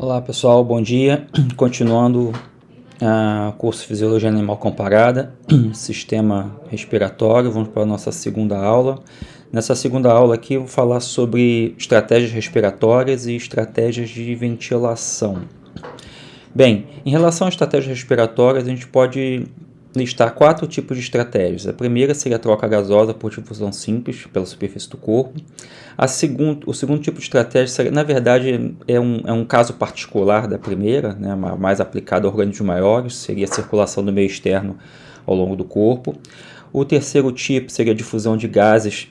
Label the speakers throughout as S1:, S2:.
S1: Olá pessoal, bom dia. Continuando o curso Fisiologia Animal Comparada, Sistema Respiratório, vamos para a nossa segunda aula. Nessa segunda aula aqui eu vou falar sobre estratégias respiratórias e estratégias de ventilação. Bem, em relação às estratégias respiratórias, a gente pode listar 4 tipos de estratégias. A primeira seria a troca gasosa por difusão simples pela superfície do corpo. O segundo tipo de estratégia, seria, na verdade, é um caso particular da primeira, né, mais aplicada a organismos maiores, seria a circulação do meio externo ao longo do corpo. O terceiro tipo seria a difusão de gases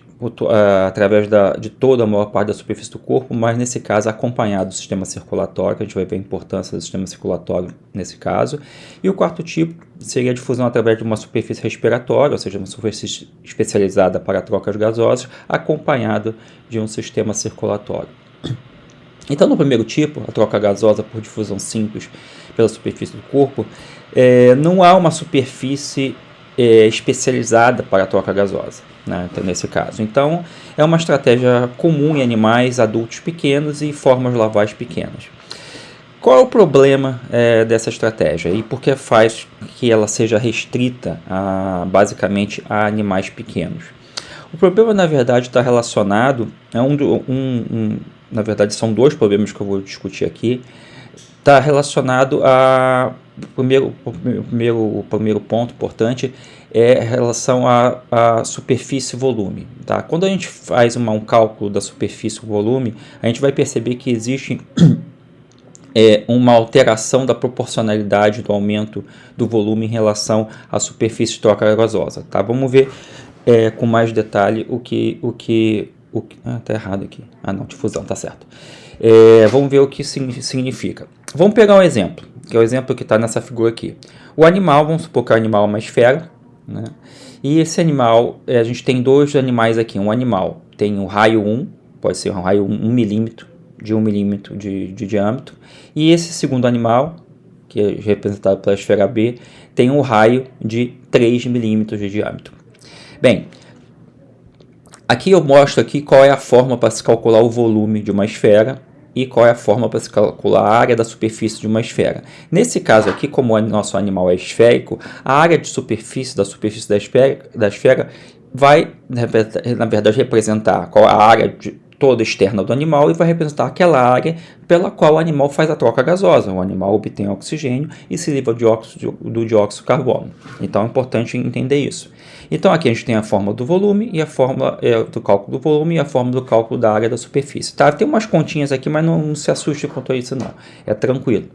S1: através de toda a maior parte da superfície do corpo, mas nesse caso acompanhado do sistema circulatório, que a gente vai ver a importância do sistema circulatório nesse caso. E o quarto tipo seria a difusão através de uma superfície respiratória, ou seja, uma superfície especializada para trocas gasosas, acompanhado de um sistema circulatório. Então, no primeiro tipo, a troca gasosa por difusão simples pela superfície do corpo, não há uma superfície especializada para a troca gasosa, né, nesse caso. Então, é uma estratégia comum em animais adultos pequenos e formas lavais pequenas. Qual é o problema dessa estratégia e por que faz que ela seja restrita basicamente a animais pequenos? O problema, na verdade, está relacionado na verdade, são dois problemas que eu vou discutir aqui. Está relacionado o primeiro ponto importante é em relação à superfície e volume. Tá? Quando a gente faz um cálculo da superfície e volume, a gente vai perceber que existe uma alteração da proporcionalidade do aumento do volume em relação à superfície de troca gasosa. Tá? Vamos ver com mais detalhe o que tá errado aqui. Não, difusão, tá certo. Vamos ver o que significa. Vamos pegar um exemplo, que é o exemplo que está nessa figura aqui. O animal, vamos supor que o animal é uma esfera, né? E esse animal, a gente tem dois animais aqui. Um animal tem o raio 1, pode ser um raio 1 milímetro, de 1 milímetro de diâmetro. E esse segundo animal, que é representado pela esfera B, tem um raio de 3 milímetros de diâmetro. Bem, aqui eu mostro aqui qual é a forma para se calcular o volume de uma esfera e qual é a forma para se calcular a área da superfície de uma esfera. Nesse caso aqui, como o nosso animal é esférico, a área de superfície da esfera vai, na verdade, representar qual a área toda externa do animal e vai representar aquela área pela qual o animal faz a troca gasosa. O animal obtém oxigênio e se livra do dióxido de carbono. Então é importante entender isso. Então aqui a gente tem a fórmula do volume e a fórmula do cálculo do volume e a fórmula do cálculo da área da superfície. Tá? Tem umas continhas aqui, mas não se assuste quanto a isso não. É tranquilo.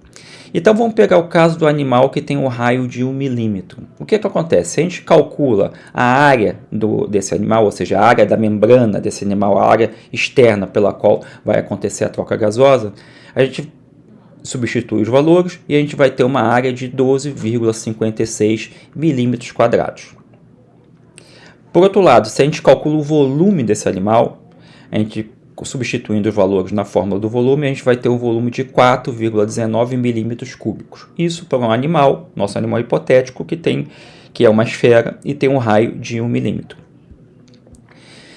S1: Então vamos pegar o caso do animal que tem um raio de 1 milímetro. O que acontece? Se a gente calcula a área desse animal, ou seja, a área da membrana desse animal, a área externa pela qual vai acontecer a troca gasosa, a gente substitui os valores e a gente vai ter uma área de 12,56 milímetros quadrados. Por outro lado, se a gente calcula o volume desse animal, a gente substituindo os valores na fórmula do volume, a gente vai ter um volume de 4,19 milímetros cúbicos. Isso para um animal, nosso animal hipotético, que é uma esfera e tem um raio de 1 milímetro.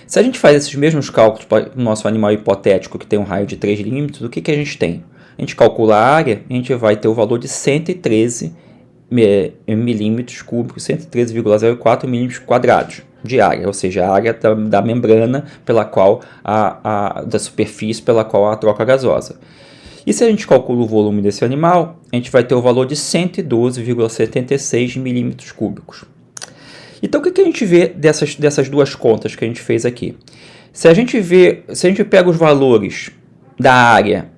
S1: Se a gente faz esses mesmos cálculos para o nosso animal hipotético, que tem um raio de 3 milímetros, o que a gente tem? A gente calcula a área, a gente vai ter o valor de 113 milímetros cúbicos, 113,04 milímetros quadrados de área, ou seja, a área da membrana pela qual da superfície pela qual há a troca gasosa. E se a gente calcula o volume desse animal, a gente vai ter o valor de 112,76 milímetros cúbicos. Então, o que a gente vê dessas duas contas que a gente fez aqui? Se a gente pega os valores da área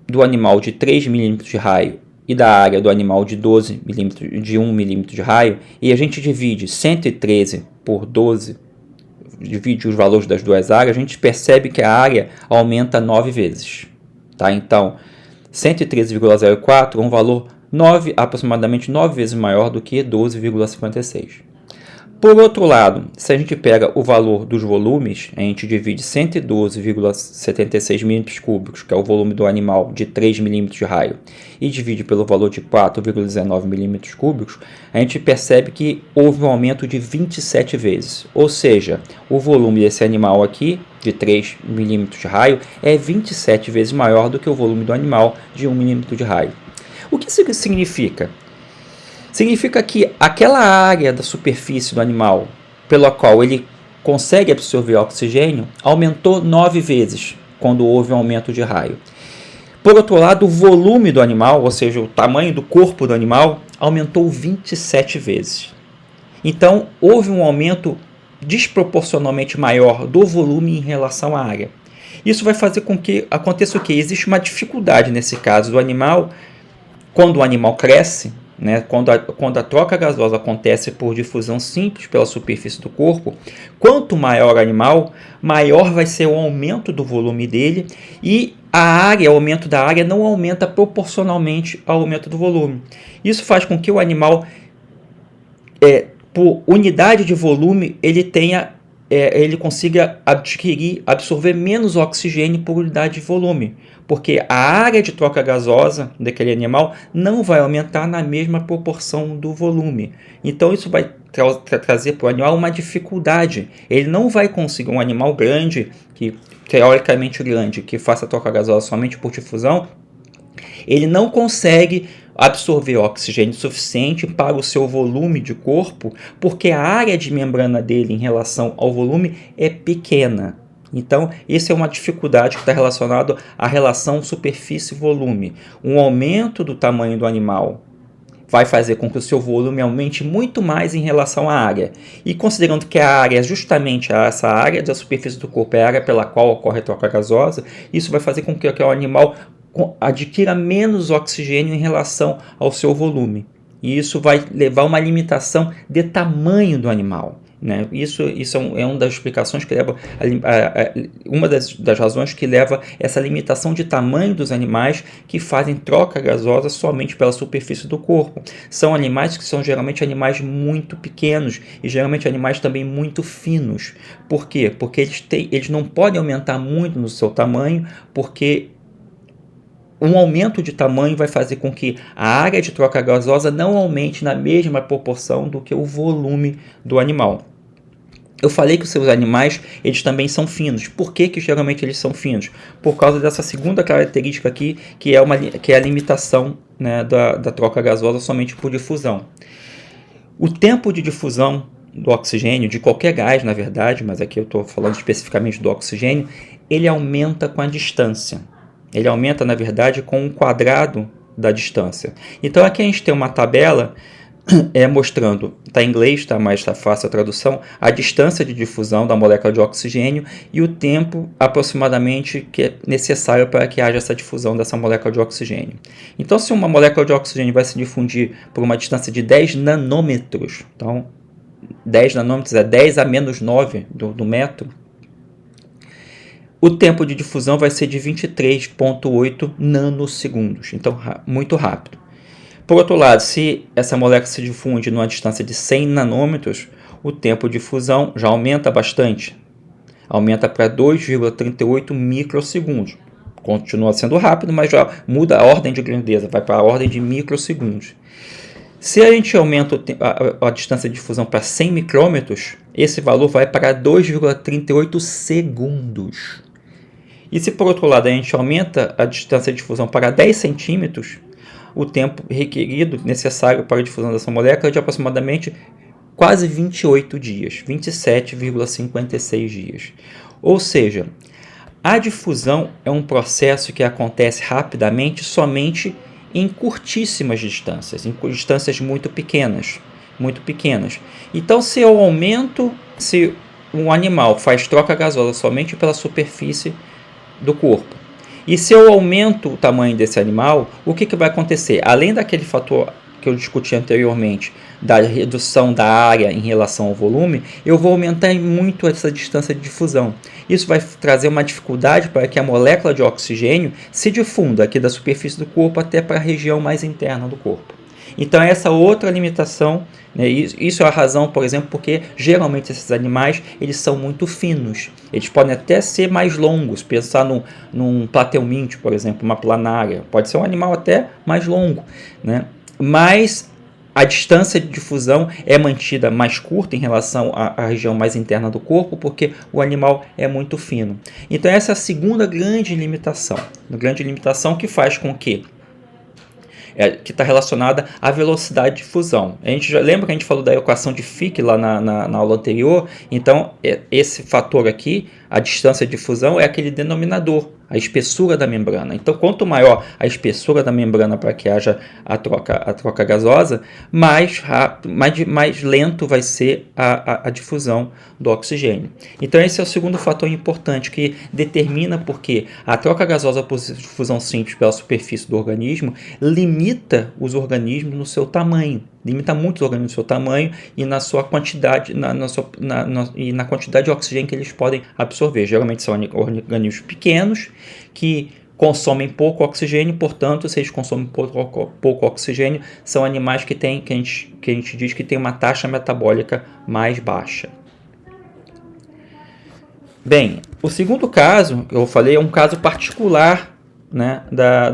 S1: do animal de 3 milímetros de raio e da área do animal de 12 milímetros, de 1 milímetro de raio, e a gente divide 113 por 12, divide os valores das duas áreas, a gente percebe que a área aumenta 9 vezes. Tá? Então, 113,04 é um valor aproximadamente 9 vezes maior do que 12,56. Por outro lado, se a gente pega o valor dos volumes, a gente divide 112,76 milímetros cúbicos, que é o volume do animal de 3 milímetros de raio, e divide pelo valor de 4,19 milímetros cúbicos, a gente percebe que houve um aumento de 27 vezes. Ou seja, o volume desse animal aqui de 3 milímetros de raio é 27 vezes maior do que o volume do animal de 1 milímetro de raio. O que isso significa? Significa que aquela área da superfície do animal pela qual ele consegue absorver oxigênio aumentou 9 vezes quando houve um aumento de raio. Por outro lado, o volume do animal, ou seja, o tamanho do corpo do animal, aumentou 27 vezes. Então, houve um aumento desproporcionalmente maior do volume em relação à área. Isso vai fazer com que aconteça o quê? Existe uma dificuldade nesse caso do animal, quando o animal cresce, né, quando a troca gasosa acontece por difusão simples pela superfície do corpo, quanto maior o animal, maior vai ser o aumento do volume dele e o aumento da área não aumenta proporcionalmente ao aumento do volume. Isso faz com que o animal, por unidade de volume, ele consiga absorver menos oxigênio por unidade de volume, porque a área de troca gasosa daquele animal não vai aumentar na mesma proporção do volume. Então isso vai trazer para o animal uma dificuldade. Ele não vai conseguir, um animal grande, teoricamente grande, que faça troca gasosa somente por difusão, ele não consegue absorver oxigênio suficiente para o seu volume de corpo, porque a área de membrana dele em relação ao volume é pequena. Então, essa é uma dificuldade que está relacionada à relação superfície-volume. Um aumento do tamanho do animal vai fazer com que o seu volume aumente muito mais em relação à área. E considerando que a área é justamente essa área da superfície do corpo, é a área pela qual ocorre a troca gasosa, isso vai fazer com que o animal adquira menos oxigênio em relação ao seu volume. E isso vai levar a uma limitação de tamanho do animal. Né? Isso é uma das explicações que leva, uma das razões que leva essa limitação de tamanho dos animais que fazem troca gasosa somente pela superfície do corpo. São animais que são geralmente animais muito pequenos e geralmente animais também muito finos. Por quê? Porque eles não podem aumentar muito no seu tamanho, porque um aumento de tamanho vai fazer com que a área de troca gasosa não aumente na mesma proporção do que o volume do animal. Eu falei que os seus animais, eles também são finos. Por que geralmente eles são finos? Por causa dessa segunda característica aqui, que é a limitação, né, da troca gasosa somente por difusão. O tempo de difusão do oxigênio, de qualquer gás, na verdade, mas aqui eu estou falando especificamente do oxigênio, ele aumenta com a distância. Ele aumenta, na verdade, com o quadrado da distância. Então, aqui a gente tem uma tabela mostrando, está em inglês, tá, mas está fácil a tradução, a distância de difusão da molécula de oxigênio e o tempo aproximadamente que é necessário para que haja essa difusão dessa molécula de oxigênio. Então, se uma molécula de oxigênio vai se difundir por uma distância de 10 nanômetros, então 10 nanômetros é 10 a menos 9 do metro, o tempo de difusão vai ser de 23,8 nanosegundos, então muito rápido. Por outro lado, se essa molécula se difunde numa distância de 100 nanômetros, o tempo de difusão já aumenta bastante. Aumenta para 2,38 microsegundos. Continua sendo rápido, mas já muda a ordem de grandeza, vai para a ordem de microsegundos. Se a gente aumenta a distância de difusão para 100 micrômetros, esse valor vai para 2,38 segundos. E se, por outro lado, a gente aumenta a distância de difusão para 10 centímetros, o tempo requerido, necessário para a difusão dessa molécula é de aproximadamente quase 28 dias, 27,56 dias. Ou seja, a difusão é um processo que acontece rapidamente somente em curtíssimas distâncias, em distâncias muito pequenas. Então, se um animal faz troca gasosa somente pela superfície do corpo, e se eu aumento o tamanho desse animal, o que vai acontecer? Além daquele fator que eu discuti anteriormente, da redução da área em relação ao volume, eu vou aumentar muito essa distância de difusão. Isso vai trazer uma dificuldade para que a molécula de oxigênio se difunda aqui da superfície do corpo até para a região mais interna do corpo. Então, essa outra limitação, né, isso é a razão, por exemplo, porque geralmente esses animais eles são muito finos. Eles podem até ser mais longos, pensar num plateuminto, por exemplo, uma planária. Pode ser um animal até mais longo, né? Mas A distância de difusão é mantida mais curta em relação à região mais interna do corpo, porque o animal é muito fino. Então essa é a segunda grande limitação que faz com que está relacionada à velocidade de difusão. A gente já lembra que a gente falou da equação de Fick lá na aula anterior. Então esse fator aqui, a distância de difusão, é aquele denominador, a espessura da membrana. Então, quanto maior a espessura da membrana para que haja a troca gasosa, mais lento vai ser a difusão do oxigênio. Então, esse é o segundo fator importante que determina porque a troca gasosa por difusão simples pela superfície do organismo limita os organismos no seu tamanho. Limita muito os organismos no seu tamanho e na sua quantidade, e na quantidade de oxigênio que eles podem absorver. Geralmente são organismos pequenos que consomem pouco oxigênio, portanto, se eles consomem pouco oxigênio, são animais que a gente diz que tem uma taxa metabólica mais baixa. Bem, o segundo caso que eu falei é um caso particular, né,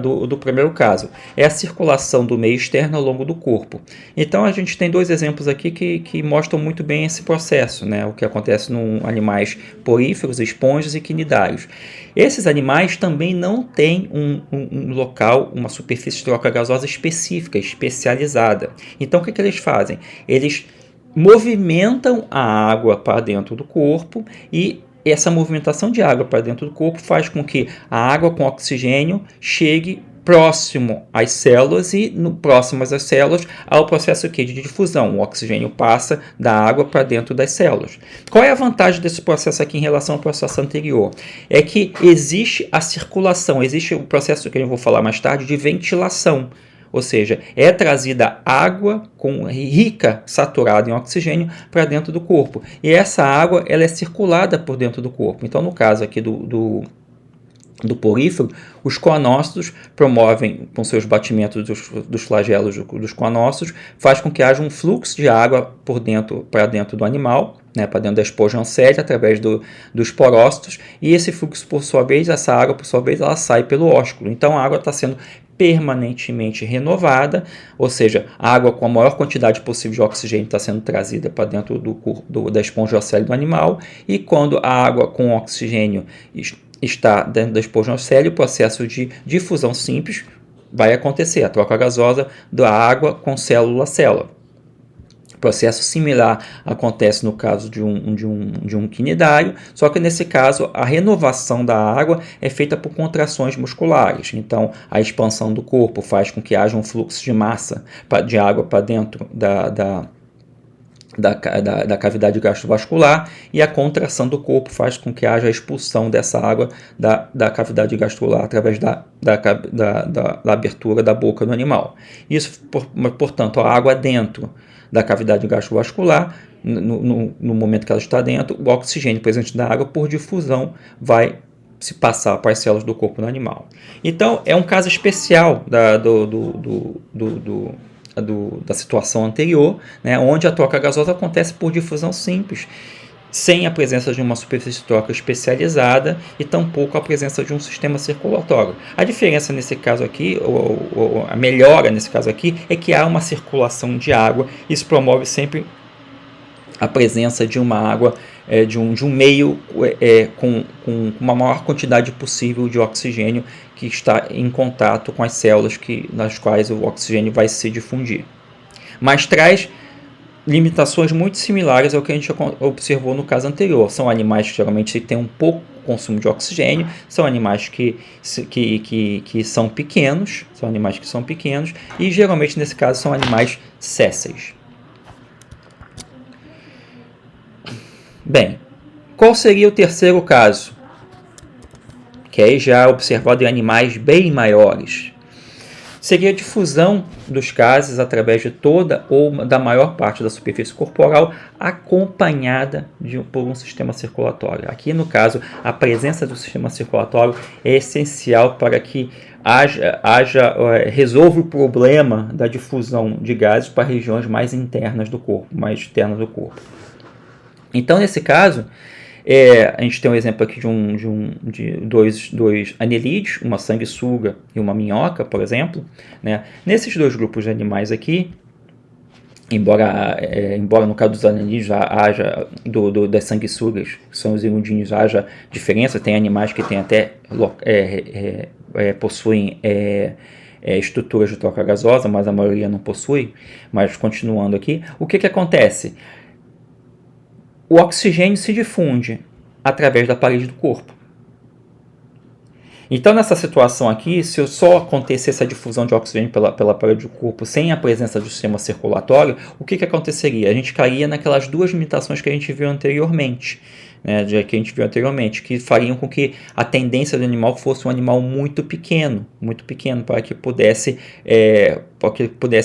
S1: do primeiro caso. É a circulação do meio externo ao longo do corpo. Então a gente tem dois exemplos aqui que mostram muito bem esse processo, né, o que acontece em animais poríferos, esponjas e quinidários. Esses animais também não têm um local, uma superfície de troca gasosa específica, especializada. Então o que eles fazem? Eles movimentam a água para dentro do corpo e essa movimentação de água para dentro do corpo faz com que a água com oxigênio chegue próximo às células e próximas às células ao processo de difusão. O oxigênio passa da água para dentro das células. Qual é a vantagem desse processo aqui em relação ao processo anterior? É que existe a circulação, existe o processo que eu vou falar mais tarde de ventilação. Ou seja, é trazida água rica, saturada em oxigênio, para dentro do corpo. E essa água ela é circulada por dentro do corpo. Então, no caso aqui do porífero, os coanócitos promovem, com seus batimentos dos flagelos dos coanócitos, faz com que haja um fluxo de água para dentro do animal, né, para dentro da esponja oncélica, através dos porócitos, e esse fluxo, essa água, por sua vez, ela sai pelo ósculo. Então, a água está sendo permanentemente renovada, ou seja, a água com a maior quantidade possível de oxigênio está sendo trazida para dentro da esponja océlica do animal, e quando a água com oxigênio está dentro da esponja océlica, o processo de difusão simples vai acontecer, a troca gasosa da água com célula a célula. Processo similar acontece no caso de um quinidário, só que nesse caso a renovação da água é feita por contrações musculares. Então a expansão do corpo faz com que haja um fluxo de massa de água para dentro da cavidade gastrovascular, e a contração do corpo faz com que haja a expulsão dessa água da cavidade gastrovascular através da abertura da boca do animal. Isso, portanto, a água dentro da cavidade gastrovascular, no momento que ela está dentro, o oxigênio presente na água, por difusão, vai se passar para as células do corpo do animal. Então, é um caso especial da situação anterior, né, onde a troca gasosa acontece por difusão simples, sem a presença de uma superfície de troca especializada e tampouco a presença de um sistema circulatório. A diferença nesse caso aqui, ou a melhora nesse caso aqui, é que há uma circulação de água. Isso promove sempre a presença de uma água, de um meio com uma maior quantidade possível de oxigênio que está em contato com as células nas quais o oxigênio vai se difundir. Mas traz limitações muito similares ao que a gente observou no caso anterior. São animais que geralmente têm um pouco consumo de oxigênio, são animais que são pequenos, e geralmente nesse caso são animais sésseis. Bem, qual seria o terceiro caso? Que é já observado em animais bem maiores. Seria a difusão dos gases através de toda ou da maior parte da superfície corporal, acompanhada por um sistema circulatório. Aqui, no caso, a presença do sistema circulatório é essencial para que resolva o problema da difusão de gases para regiões mais internas do corpo, mais externas do corpo. Então, nesse caso, a gente tem um exemplo aqui de dois anelídeos, uma sanguessuga e uma minhoca, por exemplo, né? Nesses dois grupos de animais aqui, embora no caso dos alienígenas haja, das sanguessugas, que são os irundinhos, haja diferença, tem animais que tem até, possuem estruturas de troca gasosa, mas a maioria não possui. Mas continuando aqui, o que acontece? O oxigênio se difunde através da parede do corpo. Então, nessa situação aqui, se só acontecesse a difusão de oxigênio pela parede do corpo sem a presença do sistema circulatório, o que aconteceria? A gente cairia naquelas duas limitações que a gente viu anteriormente, que fariam com que a tendência do animal fosse um animal muito pequeno, para que pudesse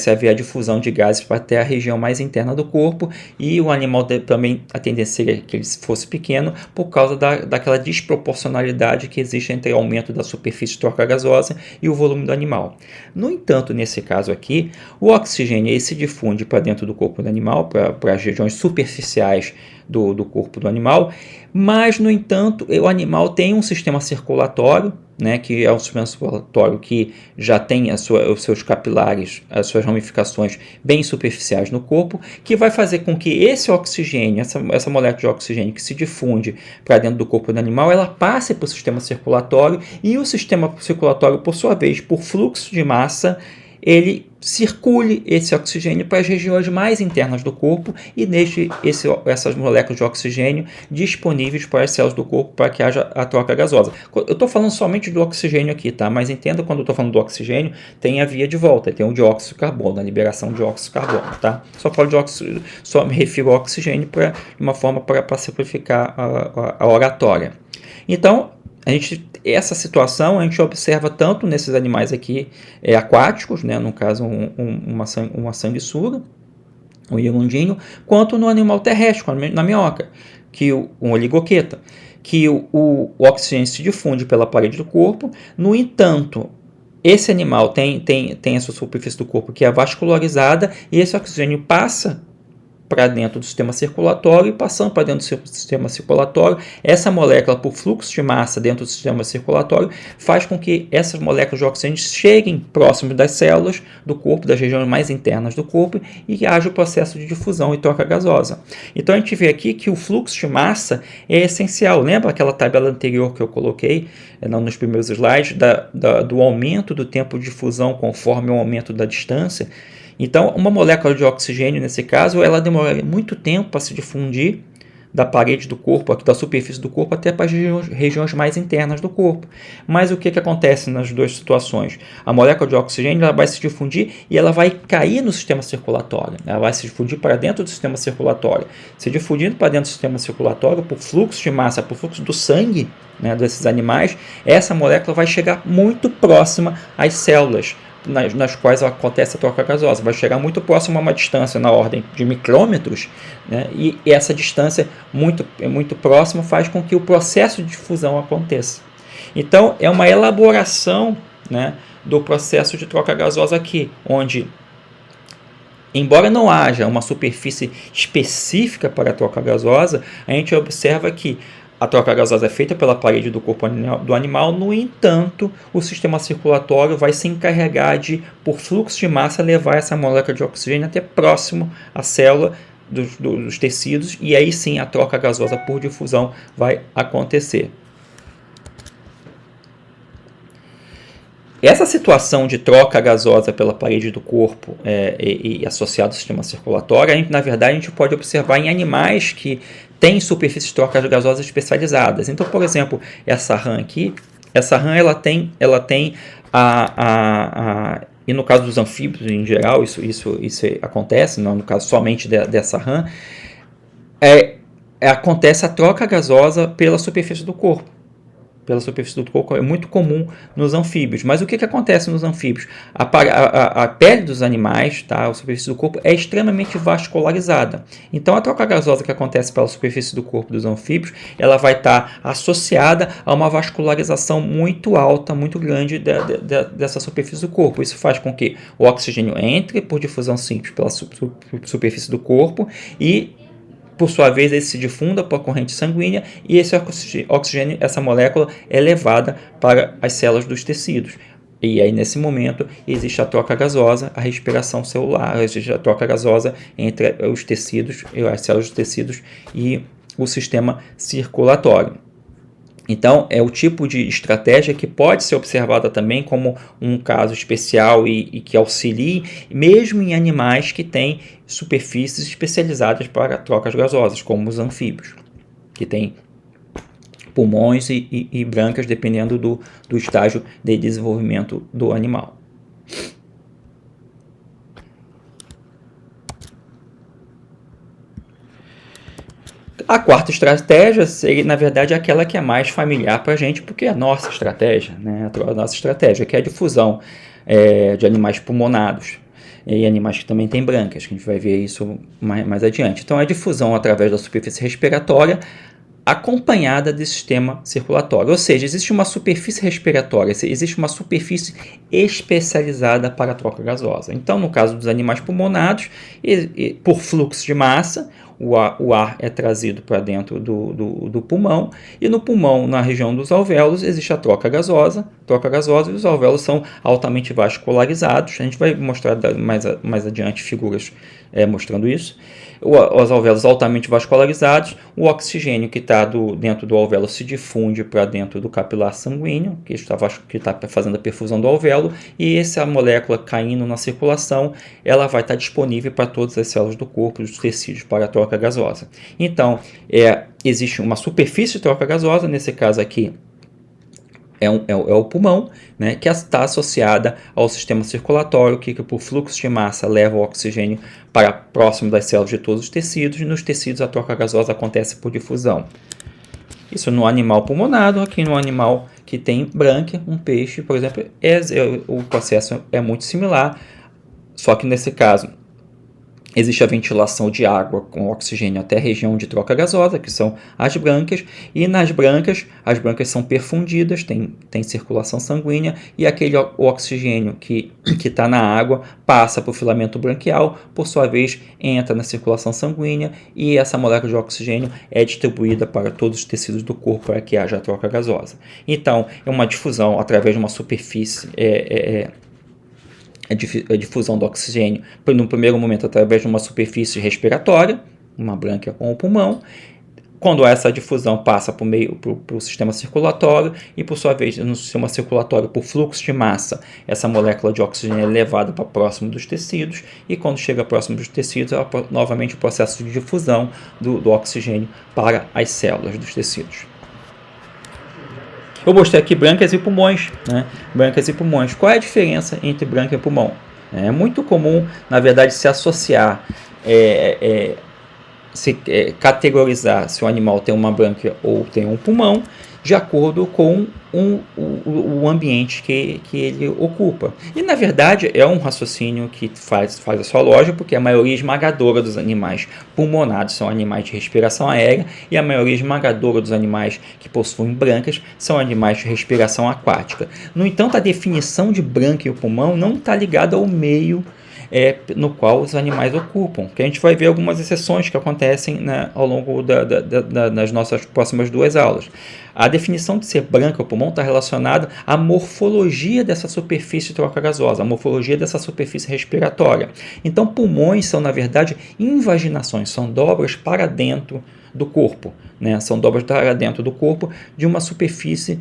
S1: haver a difusão de gases para até a região mais interna do corpo, e o animal também, a tendência seria que ele fosse pequeno por causa daquela desproporcionalidade que existe entre o aumento da superfície de troca gasosa e o volume do animal. No entanto, nesse caso aqui, o oxigênio se difunde para dentro do corpo do animal, para as regiões superficiais do corpo do animal, mas, no entanto, o animal tem um sistema circulatório, que é um sistema circulatório que já tem os seus capilares, as suas ramificações bem superficiais no corpo, que vai fazer com que esse oxigênio, essa molécula de oxigênio que se difunde para dentro do corpo do animal, ela passe para o sistema circulatório, e o sistema circulatório, por sua vez, por fluxo de massa, ele circule esse oxigênio para as regiões mais internas do corpo e deixe essas moléculas de oxigênio disponíveis para as células do corpo para que haja a troca gasosa. Eu estou falando somente do oxigênio aqui, tá? Mas entenda, quando eu estou falando do oxigênio, tem a via de volta, tem o dióxido de carbono, a liberação de dióxido de carbono, tá? Só me refiro ao oxigênio de uma forma para simplificar a oratória. Então, essa situação a gente observa tanto nesses animais aqui aquáticos, no caso uma sanguessuga, um hirundinho, quanto no animal terrestre, na minhoca, um oligoqueta, que o oxigênio se difunde pela parede do corpo. No entanto, esse animal tem a sua superfície do corpo que é vascularizada, e esse oxigênio passa para dentro do sistema circulatório, e passando para dentro do sistema circulatório, essa molécula, por fluxo de massa dentro do sistema circulatório, faz com que essas moléculas de oxigênio cheguem próximo das células do corpo, das regiões mais internas do corpo, e haja o processo de difusão e troca gasosa. Então a gente vê aqui que o fluxo de massa é essencial. Lembra aquela tabela anterior que eu coloquei nos primeiros slides, do aumento do tempo de difusão conforme o aumento da distância? Então, uma molécula de oxigênio, nesse caso, ela demora muito tempo para se difundir da parede do corpo, da superfície do corpo, até para as regiões mais internas do corpo. Mas o que acontece nas duas situações? A molécula de oxigênio ela vai se difundir e ela vai cair no sistema circulatório. Ela vai se difundir para dentro do sistema circulatório. Se difundindo para dentro do sistema circulatório, por fluxo de massa, por fluxo do sangue desses animais, essa molécula vai chegar muito próxima às células nas quais acontece a troca gasosa. Vai chegar muito próximo a uma distância na ordem de micrômetros, e essa distância muito próxima faz com que o processo de difusão aconteça. Então, é uma elaboração do processo de troca gasosa aqui, onde, embora não haja uma superfície específica para a troca gasosa, a gente observa que a troca gasosa é feita pela parede do corpo do animal. No entanto, o sistema circulatório vai se encarregar de, por fluxo de massa, levar essa molécula de oxigênio até próximo à célula dos tecidos, e aí sim a troca gasosa por difusão vai acontecer. Essa situação de troca gasosa pela parede do corpo e associado ao sistema circulatório, na verdade, a gente pode observar em animais que têm superfícies de troca gasosas especializadas. Então, por exemplo, essa rã aqui, ela tem e no caso dos anfíbios em geral, isso acontece, não no caso somente dessa rã, acontece a troca gasosa pela superfície do corpo. É muito comum nos anfíbios. Mas o que acontece nos anfíbios? A pele dos animais, a superfície do corpo, é extremamente vascularizada. Então, a troca gasosa que acontece pela superfície do corpo dos anfíbios, ela vai estar associada a uma vascularização muito alta, muito grande dessa superfície do corpo. Isso faz com que o oxigênio entre por difusão simples pela superfície do corpo e, por sua vez, ele se difunda por corrente sanguínea, e esse oxigênio, essa molécula, é levada para as células dos tecidos. E aí, nesse momento, existe a troca gasosa, a respiração celular, existe a troca gasosa entre os tecidos, as células dos tecidos e o sistema circulatório. Então, é o tipo de estratégia que pode ser observada também como um caso especial e que auxilie, mesmo em animais que têm superfícies especializadas para trocas gasosas, como os anfíbios, que têm pulmões e brancas, dependendo do estágio de desenvolvimento do animal. A quarta estratégia seria, na verdade, aquela que é mais familiar para a gente, porque é a nossa estratégia, né? A nossa estratégia, que é a difusão de animais pulmonados e animais que também têm brancas, que a gente vai ver isso mais adiante. Então, a difusão através da superfície respiratória acompanhada do sistema circulatório, ou seja, existe uma superfície respiratória, existe uma superfície especializada para a troca gasosa. Então, no caso dos animais pulmonados, por fluxo de massa, o ar é trazido para dentro do pulmão, e no pulmão, na região dos alvéolos, existe a troca gasosa, e os alvéolos são altamente vascularizados. A gente vai mostrar mais adiante figuras mostrando isso. Os alvéolos altamente vascularizados, o oxigênio que está dentro do alvéolo se difunde para dentro do capilar sanguíneo, que está fazendo a perfusão do alvéolo, e essa molécula caindo na circulação, ela vai estar disponível para todas as células do corpo e dos tecidos para a troca gasosa. Então, existe uma superfície de troca gasosa, nesse caso aqui, é o pulmão, né, que está associada ao sistema circulatório, que por fluxo de massa leva o oxigênio para próximo das células de todos os tecidos, e nos tecidos a troca gasosa acontece por difusão. Isso no animal pulmonado. Aqui no animal que tem brânquia, um peixe, por exemplo, o processo é muito similar, só que nesse caso existe a ventilação de água com oxigênio até a região de troca gasosa, que são as brânquias, e nas brânquias, as brânquias são perfundidas, tem circulação sanguínea, e aquele oxigênio que está na água passa para o filamento branquial, por sua vez entra na circulação sanguínea, e essa molécula de oxigênio é distribuída para todos os tecidos do corpo para que haja a troca gasosa. Então, é uma difusão através de uma superfície a difusão do oxigênio, no primeiro momento, através de uma superfície respiratória, uma brânquia com o pulmão. Quando essa difusão passa para o sistema circulatório, e por sua vez, no sistema circulatório, por fluxo de massa, essa molécula de oxigênio é levada para próximo dos tecidos, e quando chega próximo dos tecidos, novamente o processo de difusão do oxigênio para as células dos tecidos. Eu mostrei aqui brânquias e pulmões, né? Brânquias e pulmões. Qual é a diferença entre brânquia e pulmão? É muito comum, na verdade, se associar, categorizar se o animal tem uma brânquia ou tem um pulmão, de acordo com o ambiente que ele ocupa. E, na verdade, é um raciocínio que faz a sua lógica, porque a maioria esmagadora dos animais pulmonados são animais de respiração aérea, e a maioria esmagadora dos animais que possuem brânquias são animais de respiração aquática. No entanto, a definição de brânquia e pulmão não está ligada ao meio no qual os animais ocupam, que a gente vai ver algumas exceções que acontecem, né, ao longo das nossas próximas duas aulas. A definição de ser branca ou pulmão está relacionada à morfologia dessa superfície de troca gasosa, à morfologia dessa superfície respiratória. Então, pulmões são, na verdade, invaginações, são dobras para dentro do corpo, né? São dobras para dentro do corpo de uma superfície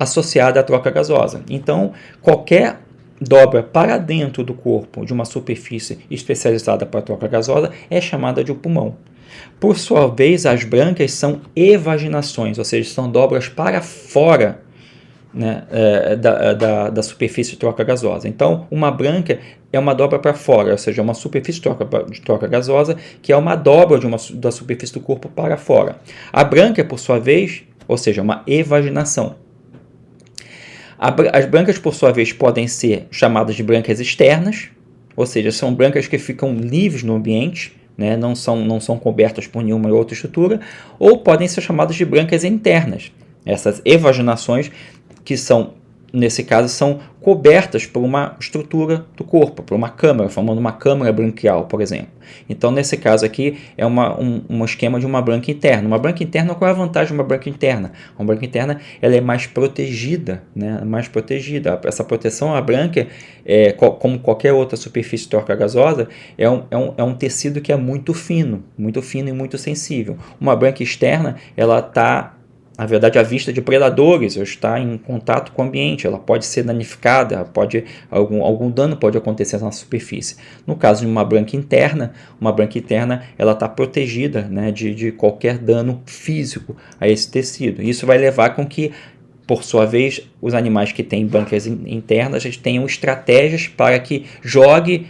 S1: associada à troca gasosa. Então, qualquer dobra para dentro do corpo de uma superfície especializada para a troca gasosa é chamada de pulmão. Por sua vez, as brânquias são evaginações, ou seja, são dobras para fora, né, da superfície de troca gasosa. Então, uma brânquia é uma dobra para fora, ou seja, uma superfície de troca gasosa que é uma dobra da superfície do corpo para fora. A brânquia, por sua vez, ou seja, uma evaginação. As brânquias, por sua vez, podem ser chamadas de brânquias externas, ou seja, são brânquias que ficam livres no ambiente, né, não são cobertas por nenhuma outra estrutura, ou podem ser chamadas de brânquias internas. Essas evaginações que são nesse caso, são cobertas por uma estrutura do corpo, por uma câmara, formando uma câmara branquial, por exemplo. Então, nesse caso aqui, é um esquema de uma branquia interna. Uma branquia interna, qual é a vantagem de uma branquia interna? Uma branquia interna, ela é mais protegida, né? Mais protegida. Essa proteção, a branquia, como qualquer outra superfície tórica gasosa, é um tecido que é muito fino e muito sensível. Uma branquia externa, ela está, na verdade, à vista de predadores, ou está em contato com o ambiente, ela pode ser danificada, algum dano pode acontecer na superfície. No caso de uma branquia interna, ela está protegida, né, de qualquer dano físico a esse tecido. Isso vai levar com que, por sua vez, os animais que têm brânquias internas tenham estratégias para que jogue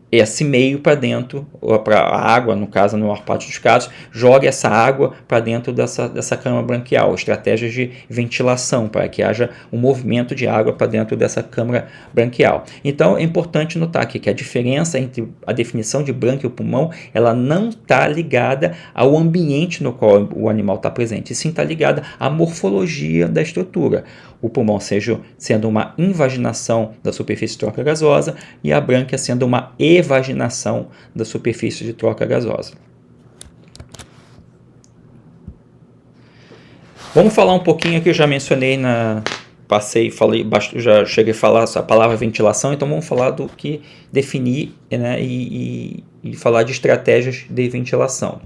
S1: esse meio para dentro, para a água, no caso, na maior parte dos casos, jogue essa água para dentro dessa câmara branquial, estratégias de ventilação, para que haja um movimento de água para dentro dessa câmara branquial. Então, é importante notar aqui que a diferença entre a definição de brânquia e o pulmão, ela não está ligada ao ambiente no qual o animal está presente, e sim está ligada à morfologia da estrutura. O pulmão sendo uma invaginação da superfície de troca gasosa e a brânquia sendo uma evaginação da superfície de troca gasosa. Vamos falar um pouquinho aqui, eu já mencionei já cheguei a falar a palavra ventilação, então vamos falar do que definir, né, e falar de estratégias de ventilação.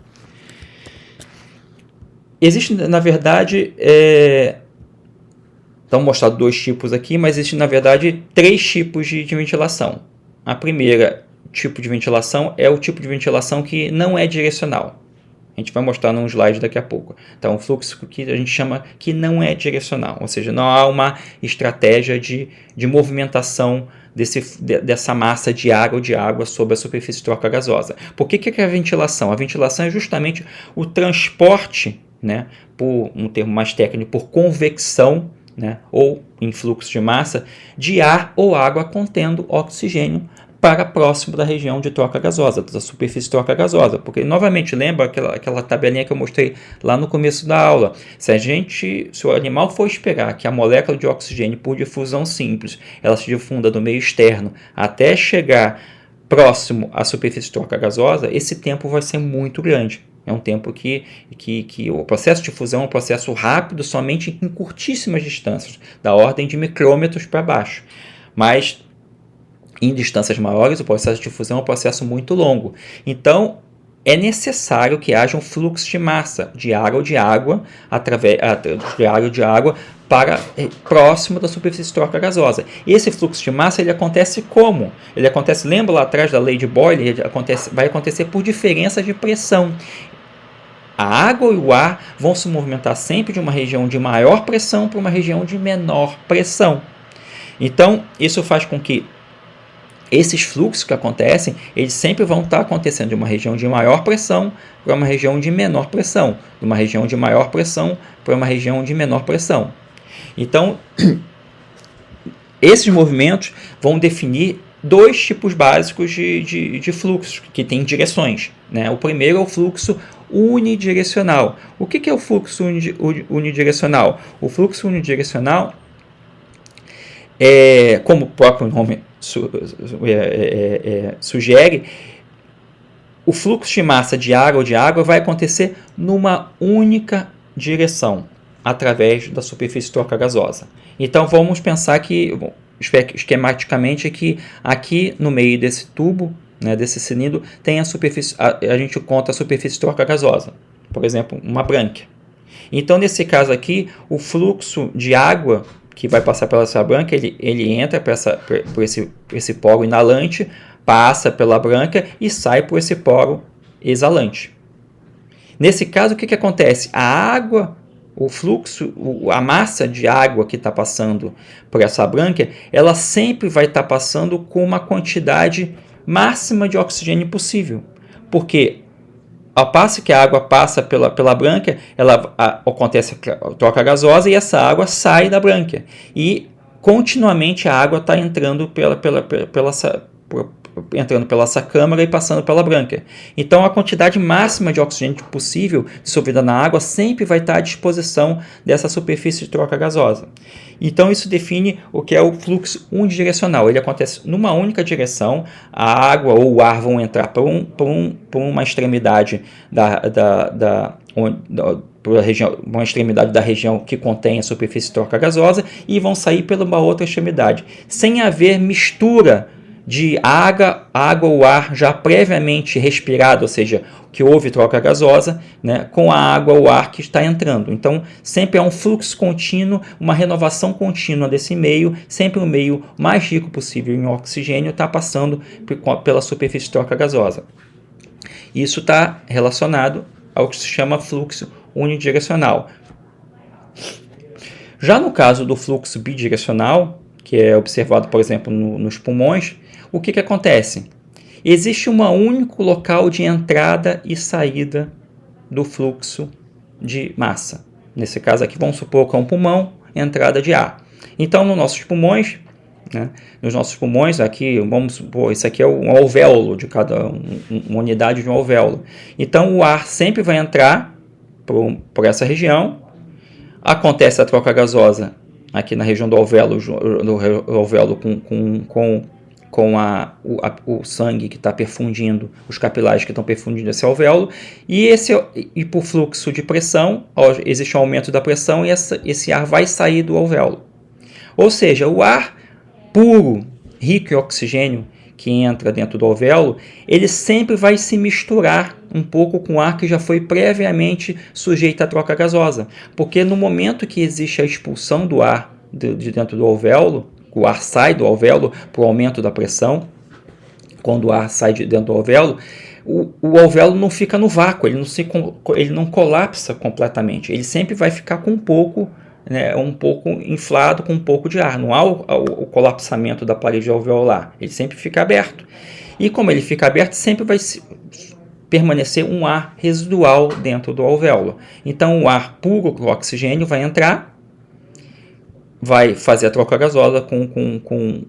S1: Existe, na verdade, estão mostrados 2 tipos aqui, mas existem, na verdade, 3 tipos de ventilação. A primeira tipo de ventilação é o tipo de ventilação que não é direcional. A gente vai mostrar num slide daqui a pouco. Então, o fluxo que a gente chama que não é direcional, ou seja, não há uma estratégia de movimentação dessa massa de água sobre a superfície de troca gasosa. Por que é a ventilação? A ventilação é justamente o transporte, né, por um termo mais técnico, por convecção, né, ou em fluxo de massa, de ar ou água contendo oxigênio para próximo da região de troca gasosa, da superfície de troca gasosa. Porque, novamente, lembra aquela tabelinha que eu mostrei lá no começo da aula? Se o animal for esperar que a molécula de oxigênio por difusão simples ela se difunda do meio externo até chegar próximo à superfície de troca gasosa, esse tempo vai ser muito grande. É um tempo que o processo de fusão é um processo rápido somente em curtíssimas distâncias, da ordem de micrômetros para baixo. Mas em distâncias maiores, o processo de fusão é um processo muito longo. Então, é necessário que haja um fluxo de massa de ar ou de água para próximo da superfície de troca gasosa. Esse fluxo de massa ele acontece como? Lembra lá atrás da lei de Boyle? Vai acontecer por diferença de pressão. A água e o ar vão se movimentar sempre de uma região de maior pressão para uma região de menor pressão. Então, isso faz com que esses fluxos que acontecem, eles sempre vão estar acontecendo de uma região de maior pressão para uma região de menor pressão, de uma região de maior pressão para uma região de menor pressão. Então, esses movimentos vão definir 2 tipos básicos de fluxos, que têm direções, né? O primeiro é o fluxo unidirecional. O que é o fluxo unidirecional? O fluxo unidirecional como o próprio nome sugere, o fluxo de massa de água ou de água vai acontecer numa única direção, através da superfície de troca gasosa. Então vamos pensar que, esquematicamente, que aqui no meio desse tubo, né, desse cilindro, tem a gente conta a superfície de troca gasosa, por exemplo, uma brânquia. Então, nesse caso aqui, o fluxo de água que vai passar pela essa brânquia, ele entra por esse poro inalante, passa pela brânquia e sai por esse poro exalante. Nesse caso, o que acontece? A água, o fluxo, a massa de água que está passando por essa brânquia, ela sempre vai estar passando com uma quantidade máxima de oxigênio possível. Porque ao passo que a água passa pela brânquia, acontece a troca gasosa e essa água sai da brânquia. E continuamente a água está entrando entrando pela essa câmara e passando pela branca. Então a quantidade máxima de oxigênio possível dissolvida na água sempre vai estar à disposição dessa superfície de troca gasosa. Então isso define o que é o fluxo unidirecional. Ele acontece numa única direção, a água ou o ar vão entrar por uma extremidade uma extremidade da região que contém a superfície de troca gasosa e vão sair pela uma outra extremidade, sem haver mistura de água ou ar já previamente respirado, ou seja, que houve troca gasosa, né, com a água ou ar que está entrando. Então, sempre é um fluxo contínuo, uma renovação contínua desse meio, sempre o meio mais rico possível em oxigênio está passando pela superfície de troca gasosa. Isso está relacionado ao que se chama fluxo unidirecional. Já no caso do fluxo bidirecional, que é observado, por exemplo, nos pulmões, o que acontece? Existe um único local de entrada e saída do fluxo de massa. Nesse caso aqui, vamos supor que é um pulmão, entrada de ar. Então, nos nossos pulmões, aqui, vamos supor, isso aqui é um alvéolo de uma unidade de um alvéolo. Então, o ar sempre vai entrar por essa região. Acontece a troca gasosa aqui na região do alvéolo com o sangue que está perfundindo, os capilares que estão perfundindo esse alvéolo, e por fluxo de pressão, existe um aumento da pressão e esse ar vai sair do alvéolo. Ou seja, o ar puro, rico em oxigênio, que entra dentro do alvéolo, ele sempre vai se misturar um pouco com o ar que já foi previamente sujeito à troca gasosa. Porque no momento que existe a expulsão do ar de dentro do alvéolo, o ar sai do alvéolo por aumento da pressão, quando o ar sai de dentro do alvéolo, o alvéolo não fica no vácuo, ele não colapsa completamente, ele sempre vai ficar com um pouco inflado, com um pouco de ar. Não há o colapsamento da parede alveolar, ele sempre fica aberto. E como ele fica aberto, sempre vai permanecer um ar residual dentro do alvéolo. Então o ar puro com oxigênio vai entrar, vai fazer a troca gasosa com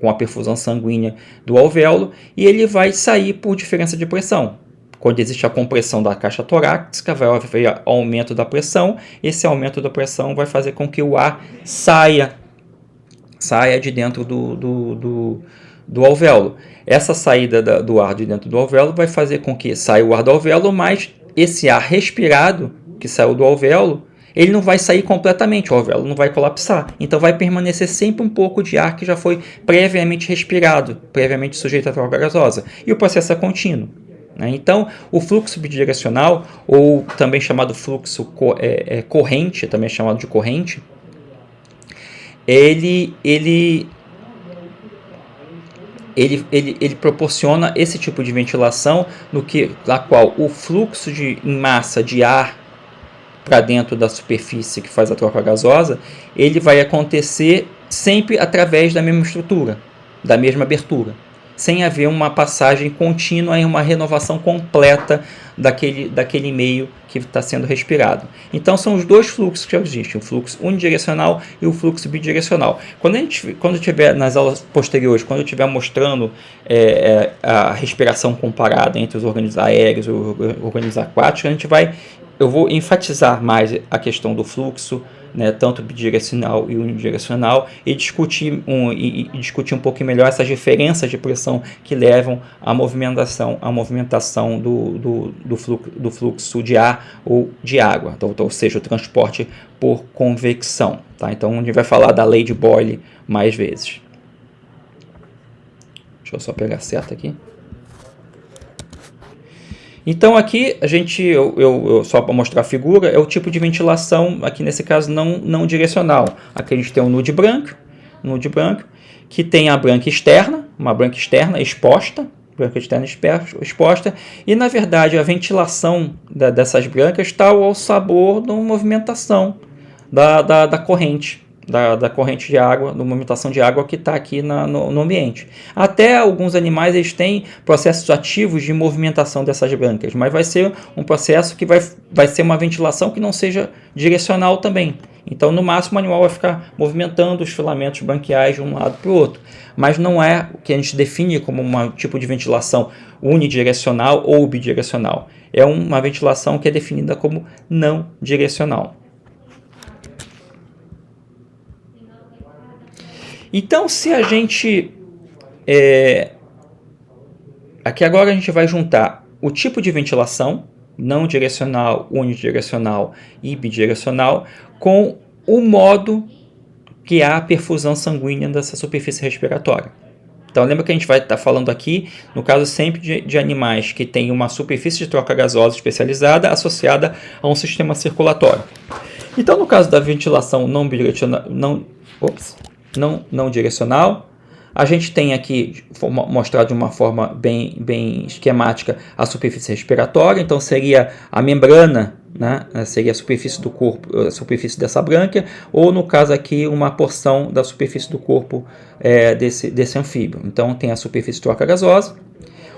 S1: a perfusão sanguínea do alvéolo e ele vai sair por diferença de pressão. Quando existe a compressão da caixa torácica, vai haver aumento da pressão. Esse aumento da pressão vai fazer com que o ar saia de dentro do alvéolo. Essa saída do ar de dentro do alvéolo vai fazer com que saia o ar do alvéolo, mas esse ar respirado que saiu do alvéolo, ele não vai sair completamente, o alvéolo não vai colapsar. Então vai permanecer sempre um pouco de ar que já foi previamente respirado, previamente sujeito à troca gasosa. E o processo é contínuo. Então, o fluxo bidirecional, ou também chamado fluxo corrente, também chamado de corrente, ele proporciona esse tipo de ventilação na qual o fluxo em massa de ar para dentro da superfície que faz a troca gasosa, ele vai acontecer sempre através da mesma estrutura, da mesma abertura, sem haver uma passagem contínua e uma renovação completa daquele meio que está sendo respirado. Então são os dois fluxos que existem, o fluxo unidirecional e o fluxo bidirecional. Quando tiver nas aulas posteriores, quando eu estiver mostrando a respiração comparada entre os organismos aéreos e os organismos aquáticos, eu vou enfatizar mais a questão do fluxo, tanto bidirecional e unidirecional, e discutir um pouquinho melhor essas diferenças de pressão que levam à movimentação do fluxo de ar ou de água, ou seja, o transporte por convecção. Tá? Então, a gente vai falar da lei de Boyle mais vezes. Deixa eu só pegar certo aqui. Então aqui eu só para mostrar a figura, é o tipo de ventilação, aqui nesse caso não direcional. Aqui a gente tem um nude branco, que tem a branca externa, uma branca externa exposta, e na verdade a ventilação dessas brancas está ao sabor da movimentação da corrente. da corrente de água, da movimentação de água que está aqui no ambiente. Até alguns animais eles têm processos ativos de movimentação dessas brânquias, mas vai ser um processo que vai ser uma ventilação que não seja direcional também. Então, no máximo, o animal vai ficar movimentando os filamentos branquiais de um lado para o outro. Mas não é o que a gente define como um tipo de ventilação unidirecional ou bidirecional. É uma ventilação que é definida como não direcional. Então, se a gente... aqui agora a gente vai juntar o tipo de ventilação, não direcional, unidirecional e bidirecional, com o modo que há a perfusão sanguínea dessa superfície respiratória. Então, lembra que a gente vai estar falando aqui, no caso sempre de animais que têm uma superfície de troca gasosa especializada associada a um sistema circulatório. Então, no caso da ventilação não direcional, a gente tem aqui mostrado de uma forma bem esquemática a superfície respiratória. Então seria a membrana, né? Seria a superfície do corpo, a superfície dessa brânquia, ou no caso aqui uma porção da superfície do corpo desse anfíbio. Então tem a superfície de troca gasosa,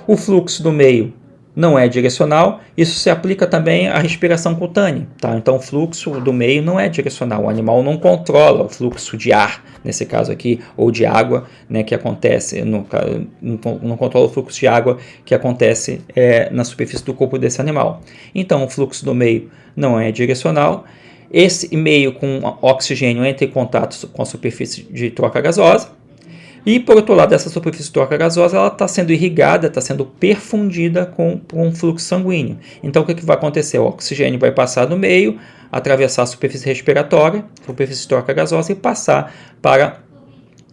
S1: o fluxo do meio não é direcional, isso se aplica também à respiração cutânea, tá? Então o fluxo do meio não é direcional, o animal não controla o fluxo de ar, nesse caso aqui, ou de água, né, que acontece, não controla o fluxo de água que acontece na superfície do corpo desse animal. Então o fluxo do meio não é direcional, esse meio com oxigênio entra em contato com a superfície de troca gasosa, e, por outro lado, essa superfície de troca gasosa ela está sendo irrigada, está sendo perfundida com um fluxo sanguíneo. Então, o que vai acontecer? O oxigênio vai passar no meio, atravessar a superfície respiratória, superfície de troca gasosa, e passar para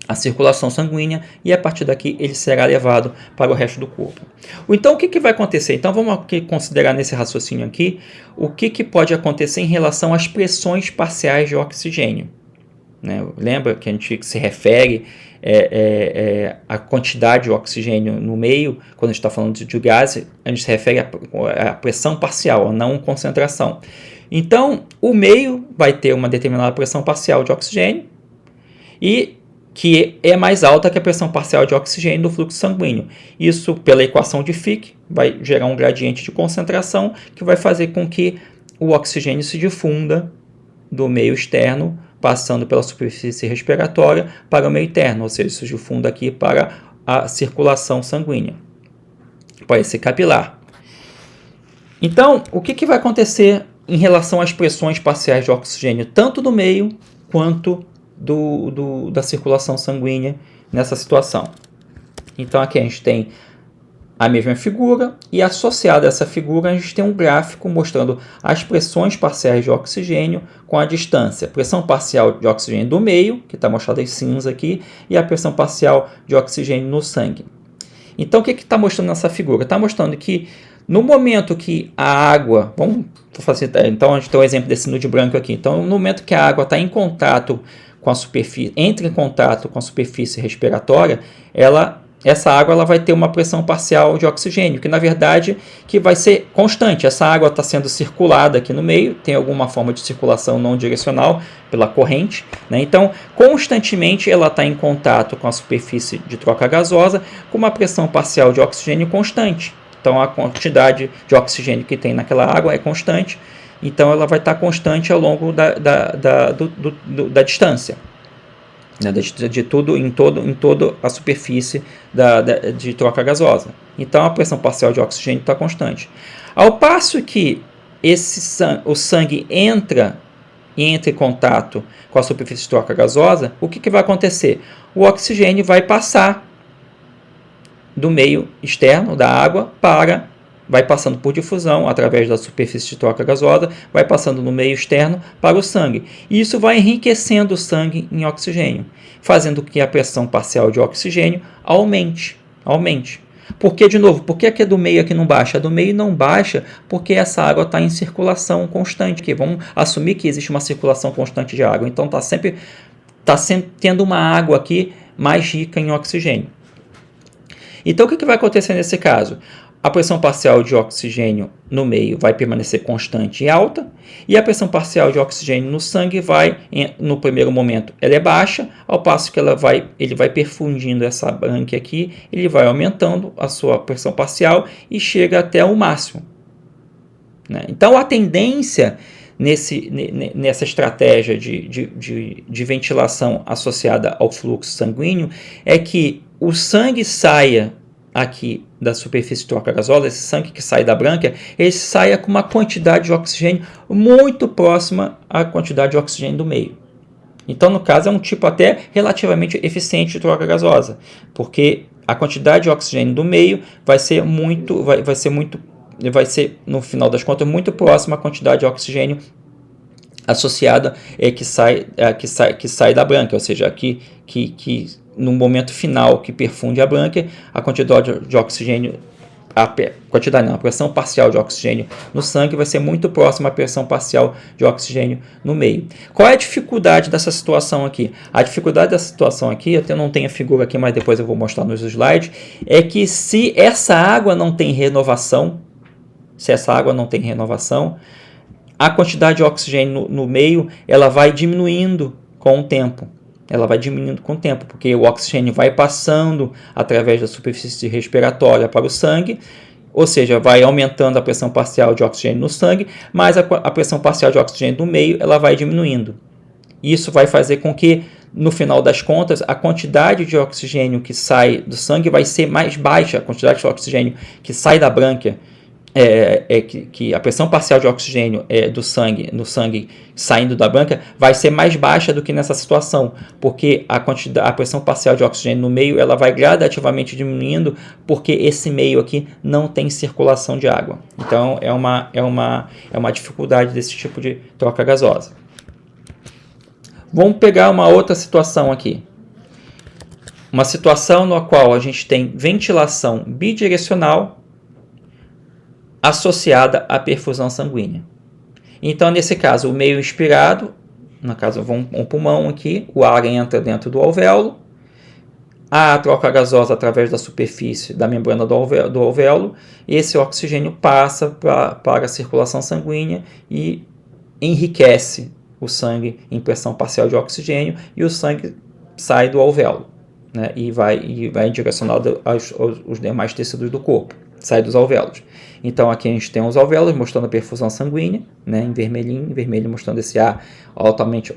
S1: a circulação sanguínea, e a partir daqui ele será levado para o resto do corpo. Então, o que vai acontecer? Então, vamos aqui considerar nesse raciocínio aqui o que pode acontecer em relação às pressões parciais de oxigênio. Né? Lembra que a gente se refere a quantidade de oxigênio no meio, quando a gente está falando de gás, a gente se refere à pressão parcial, a não concentração. Então, o meio vai ter uma determinada pressão parcial de oxigênio, e que é mais alta que a pressão parcial de oxigênio do fluxo sanguíneo. Isso, pela equação de Fick, vai gerar um gradiente de concentração que vai fazer com que o oxigênio se difunda do meio externo, passando pela superfície respiratória para o meio interno, ou seja, isso difunda aqui para a circulação sanguínea, para esse capilar. Então, o que vai acontecer em relação às pressões parciais de oxigênio, tanto do meio quanto da circulação sanguínea nessa situação? Então, aqui a gente tem a mesma figura, e associada a essa figura a gente tem um gráfico mostrando as pressões parciais de oxigênio com a distância. Pressão parcial de oxigênio do meio, que está mostrado em cinza aqui, e a pressão parcial de oxigênio no sangue. Então o que está mostrando nessa figura? Está mostrando que no momento que a água, vamos facilitar, então a gente tem um exemplo desse nude branco aqui. Então no momento que a água está em contato com a superfície, entra em contato com a superfície respiratória, essa água ela vai ter uma pressão parcial de oxigênio, que na verdade que vai ser constante. Essa água está sendo circulada aqui no meio, tem alguma forma de circulação não direcional pela corrente, né? Então, constantemente ela está em contato com a superfície de troca gasosa com uma pressão parcial de oxigênio constante. Então, a quantidade de oxigênio que tem naquela água é constante, então ela vai estar constante ao longo da distância. De tudo em toda a superfície de troca gasosa. Então a pressão parcial de oxigênio está constante. Ao passo que o sangue entra em contato com a superfície de troca gasosa, o que vai acontecer? O oxigênio vai passar do meio externo da água vai passando por difusão através da superfície de troca gasosa, vai passando no meio externo para o sangue. E isso vai enriquecendo o sangue em oxigênio, fazendo com que a pressão parcial de oxigênio aumente. Por que, de novo, por que a do meio aqui não baixa? A do meio não baixa porque essa água está em circulação constante. Vamos assumir que existe uma circulação constante de água. Então está sempre tendo uma água aqui mais rica em oxigênio. Então o que vai acontecer nesse caso? a pressão parcial de oxigênio no meio vai permanecer constante e alta, e a pressão parcial de oxigênio no sangue vai, no primeiro momento, ela é baixa, ao passo que ele vai perfundindo essa brânquia aqui, ele vai aumentando a sua pressão parcial e chega até o máximo. Né? Então, a tendência nessa estratégia de ventilação associada ao fluxo sanguíneo é que o sangue saia aqui da superfície de troca gasosa, esse sangue que sai da brânquia, ele saia com uma quantidade de oxigênio muito próxima à quantidade de oxigênio do meio. Então, no caso, é um tipo até relativamente eficiente de troca gasosa, porque a quantidade de oxigênio do meio vai ser, no final das contas, muito próxima à quantidade de oxigênio associada que sai da brânquia, ou seja, que no momento final que perfunde a brânquia, a quantidade de oxigênio, a pressão parcial de oxigênio no sangue vai ser muito próxima à pressão parcial de oxigênio no meio. Qual é a dificuldade dessa situação aqui? A dificuldade dessa situação aqui, eu não tenho a figura aqui, mas depois eu vou mostrar nos slides, é que se essa água não tem renovação, a quantidade de oxigênio no meio ela vai diminuindo com o tempo. Porque o oxigênio vai passando através da superfície respiratória para o sangue, ou seja, vai aumentando a pressão parcial de oxigênio no sangue, mas a pressão parcial de oxigênio no meio ela vai diminuindo. Isso vai fazer com que, no final das contas, a quantidade de oxigênio que sai do sangue vai ser mais baixa, a quantidade de oxigênio que sai da brânquia, que a pressão parcial de oxigênio no sangue saindo da brânquia vai ser mais baixa do que nessa situação, porque a pressão parcial de oxigênio no meio ela vai gradativamente diminuindo, porque esse meio aqui não tem circulação de água. Então é uma dificuldade desse tipo de troca gasosa. Vamos pegar uma outra situação aqui. Uma situação na qual a gente tem ventilação bidirecional associada à perfusão sanguínea. Então, nesse caso, o meio inspirado, no caso, um pulmão aqui, o ar entra dentro do alvéolo, há a troca gasosa através da superfície da membrana do alvéolo, e esse oxigênio passa para a circulação sanguínea e enriquece o sangue em pressão parcial de oxigênio, e o sangue sai do alvéolo, né, e vai direcionado aos demais tecidos do corpo, sai dos alvéolos. Então aqui a gente tem os alvéolos mostrando a perfusão sanguínea, né, em vermelho mostrando esse ar altamente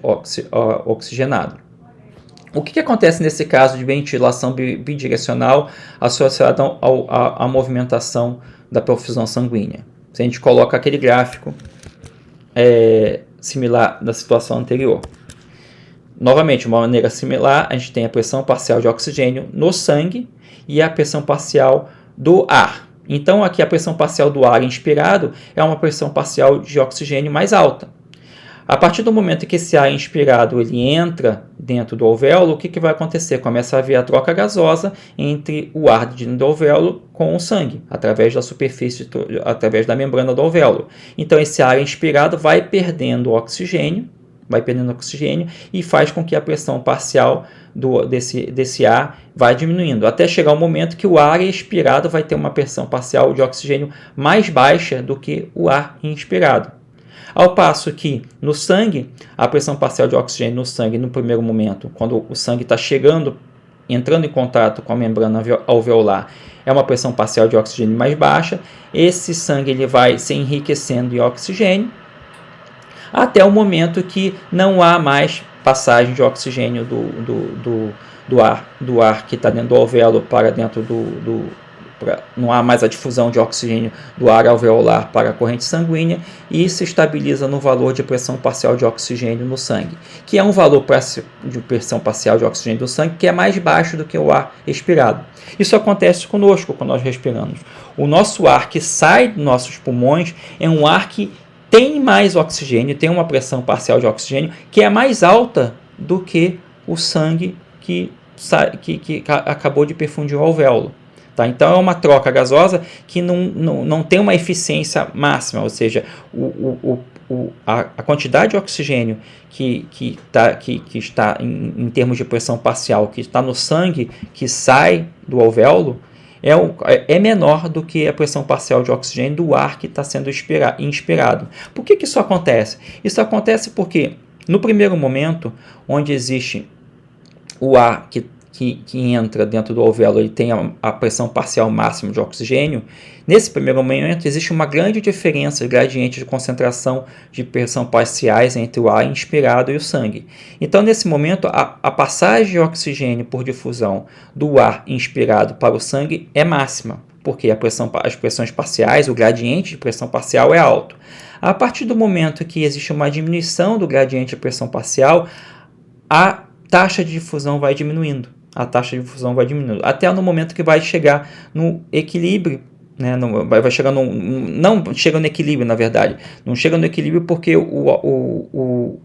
S1: oxigenado. O que acontece nesse caso de ventilação bidirecional associada à movimentação da perfusão sanguínea? Se a gente coloca aquele gráfico similar da situação anterior. Novamente, de uma maneira similar, a gente tem a pressão parcial de oxigênio no sangue e a pressão parcial do ar. Então, aqui a pressão parcial do ar inspirado é uma pressão parcial de oxigênio mais alta. A partir do momento que esse ar inspirado ele entra dentro do alvéolo, o que vai acontecer? Começa a haver a troca gasosa entre o ar dentro do alvéolo com o sangue, através da superfície, através da membrana do alvéolo. Então, esse ar inspirado vai perdendo oxigênio e faz com que a pressão parcial desse ar vai diminuindo, até chegar o momento que o ar expirado vai ter uma pressão parcial de oxigênio mais baixa do que o ar inspirado. Ao passo que no sangue, a pressão parcial de oxigênio no sangue, no primeiro momento, quando o sangue está entrando em contato com a membrana alveolar, é uma pressão parcial de oxigênio mais baixa. Esse sangue ele vai se enriquecendo em oxigênio, até o momento que não há mais passagem de oxigênio do ar que está dentro do alvéolo para dentro não há mais a difusão de oxigênio do ar alveolar para a corrente sanguínea e se estabiliza no valor de pressão parcial de oxigênio no sangue, que é um valor de pressão parcial de oxigênio do sangue que é mais baixo do que o ar expirado. Isso acontece conosco quando nós respiramos. O nosso ar que sai dos nossos pulmões é um ar que tem mais oxigênio, tem uma pressão parcial de oxigênio que é mais alta do que o sangue que acabou de perfundir o alvéolo. Tá? Então é uma troca gasosa que não tem uma eficiência máxima, ou seja, a quantidade de oxigênio que está em termos de pressão parcial, que está no sangue, que sai do alvéolo, é menor do que a pressão parcial de oxigênio do ar que está sendo inspirado. Por que isso acontece? Isso acontece porque, no primeiro momento, onde existe o ar que entra dentro do alvéolo, ele tem a pressão parcial máxima de oxigênio. Nesse primeiro momento, existe uma grande diferença, gradiente de concentração de pressão parciais entre o ar inspirado e o sangue. Então, nesse momento, a passagem de oxigênio por difusão do ar inspirado para o sangue é máxima, porque as pressões parciais, o gradiente de pressão parcial é alto. A partir do momento que existe uma diminuição do gradiente de pressão parcial, a taxa de difusão vai diminuindo. Até no momento que vai chegar no equilíbrio, né? Vai chegar não chega no equilíbrio, na verdade. Não chega no equilíbrio porque o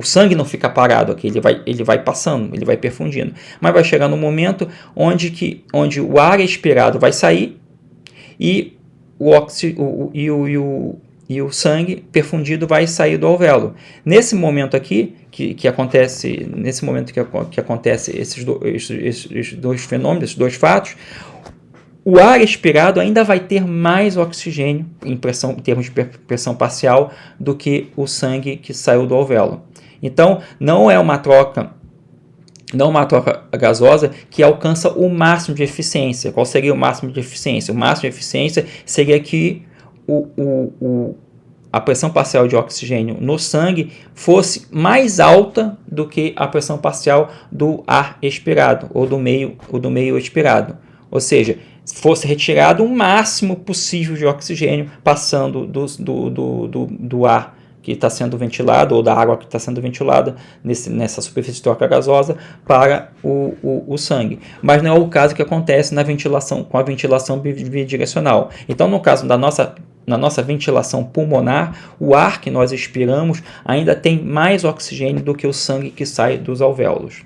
S1: sangue não fica parado aqui, ele vai passando, ele vai perfundindo. Mas vai chegar no momento onde o ar expirado vai sair e o sangue perfundido vai sair do alvéolo. Nesse momento aqui, que acontece esses dois fenômenos, esses dois fatos, o ar expirado ainda vai ter mais oxigênio em termos de pressão parcial do que o sangue que saiu do alvéolo. Então, não é uma troca gasosa que alcança o máximo de eficiência. Qual seria o máximo de eficiência? O máximo de eficiência seria que a pressão parcial de oxigênio no sangue fosse mais alta do que a pressão parcial do ar expirado ou do meio expirado. Ou seja, fosse retirado o máximo possível de oxigênio passando do ar que está sendo ventilado ou da água que está sendo ventilada nessa superfície de troca gasosa para o sangue. Mas não é o caso que acontece com a ventilação bidirecional. Então, no caso na nossa ventilação pulmonar, o ar que nós expiramos ainda tem mais oxigênio do que o sangue que sai dos alvéolos.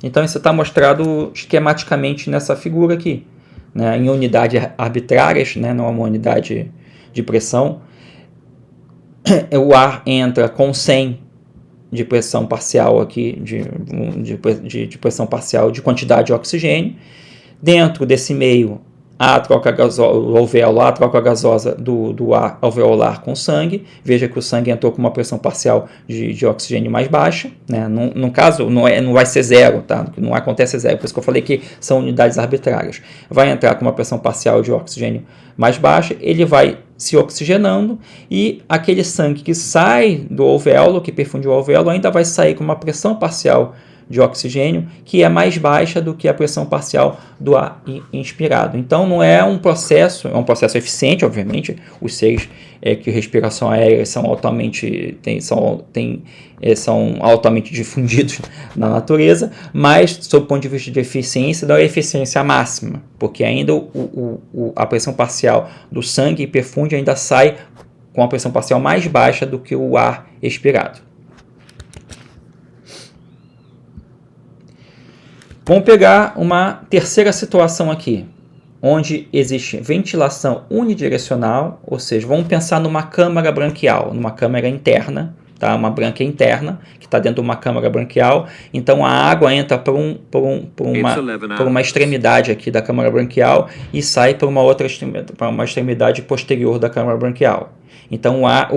S1: Então, isso está mostrado esquematicamente nessa figura aqui, né, em unidades arbitrárias, né, não é uma unidade de pressão. O ar entra com 100 de pressão parcial aqui, de pressão parcial de quantidade de oxigênio. Dentro desse meio, a troca gasosa do ar alveolar com sangue. Veja que o sangue entrou com uma pressão parcial de oxigênio mais baixa, né? No caso, não vai ser zero, tá? Não acontece zero, por isso que eu falei que são unidades arbitrárias. Vai entrar com uma pressão parcial de oxigênio mais baixa, ele vai se oxigenando e aquele sangue que sai do alvéolo, que perfundiu o alvéolo, ainda vai sair com uma pressão parcial de oxigênio que é mais baixa do que a pressão parcial do ar inspirado. Então não é um processo, é um processo eficiente, obviamente. Os seres que respiração aérea são altamente difundidos na natureza, mas sob o ponto de vista de eficiência, não é eficiência máxima, porque ainda a pressão parcial do sangue hiperfunde ainda sai com a pressão parcial mais baixa do que o ar expirado. Vamos pegar uma terceira situação aqui, onde existe ventilação unidirecional, ou seja, vamos pensar numa câmara branquial, numa câmara interna, tá? Uma brânquia interna que está dentro de uma câmara branquial. Então a água entra por uma extremidade aqui da câmara branquial e sai por uma extremidade posterior da câmara branquial. Então a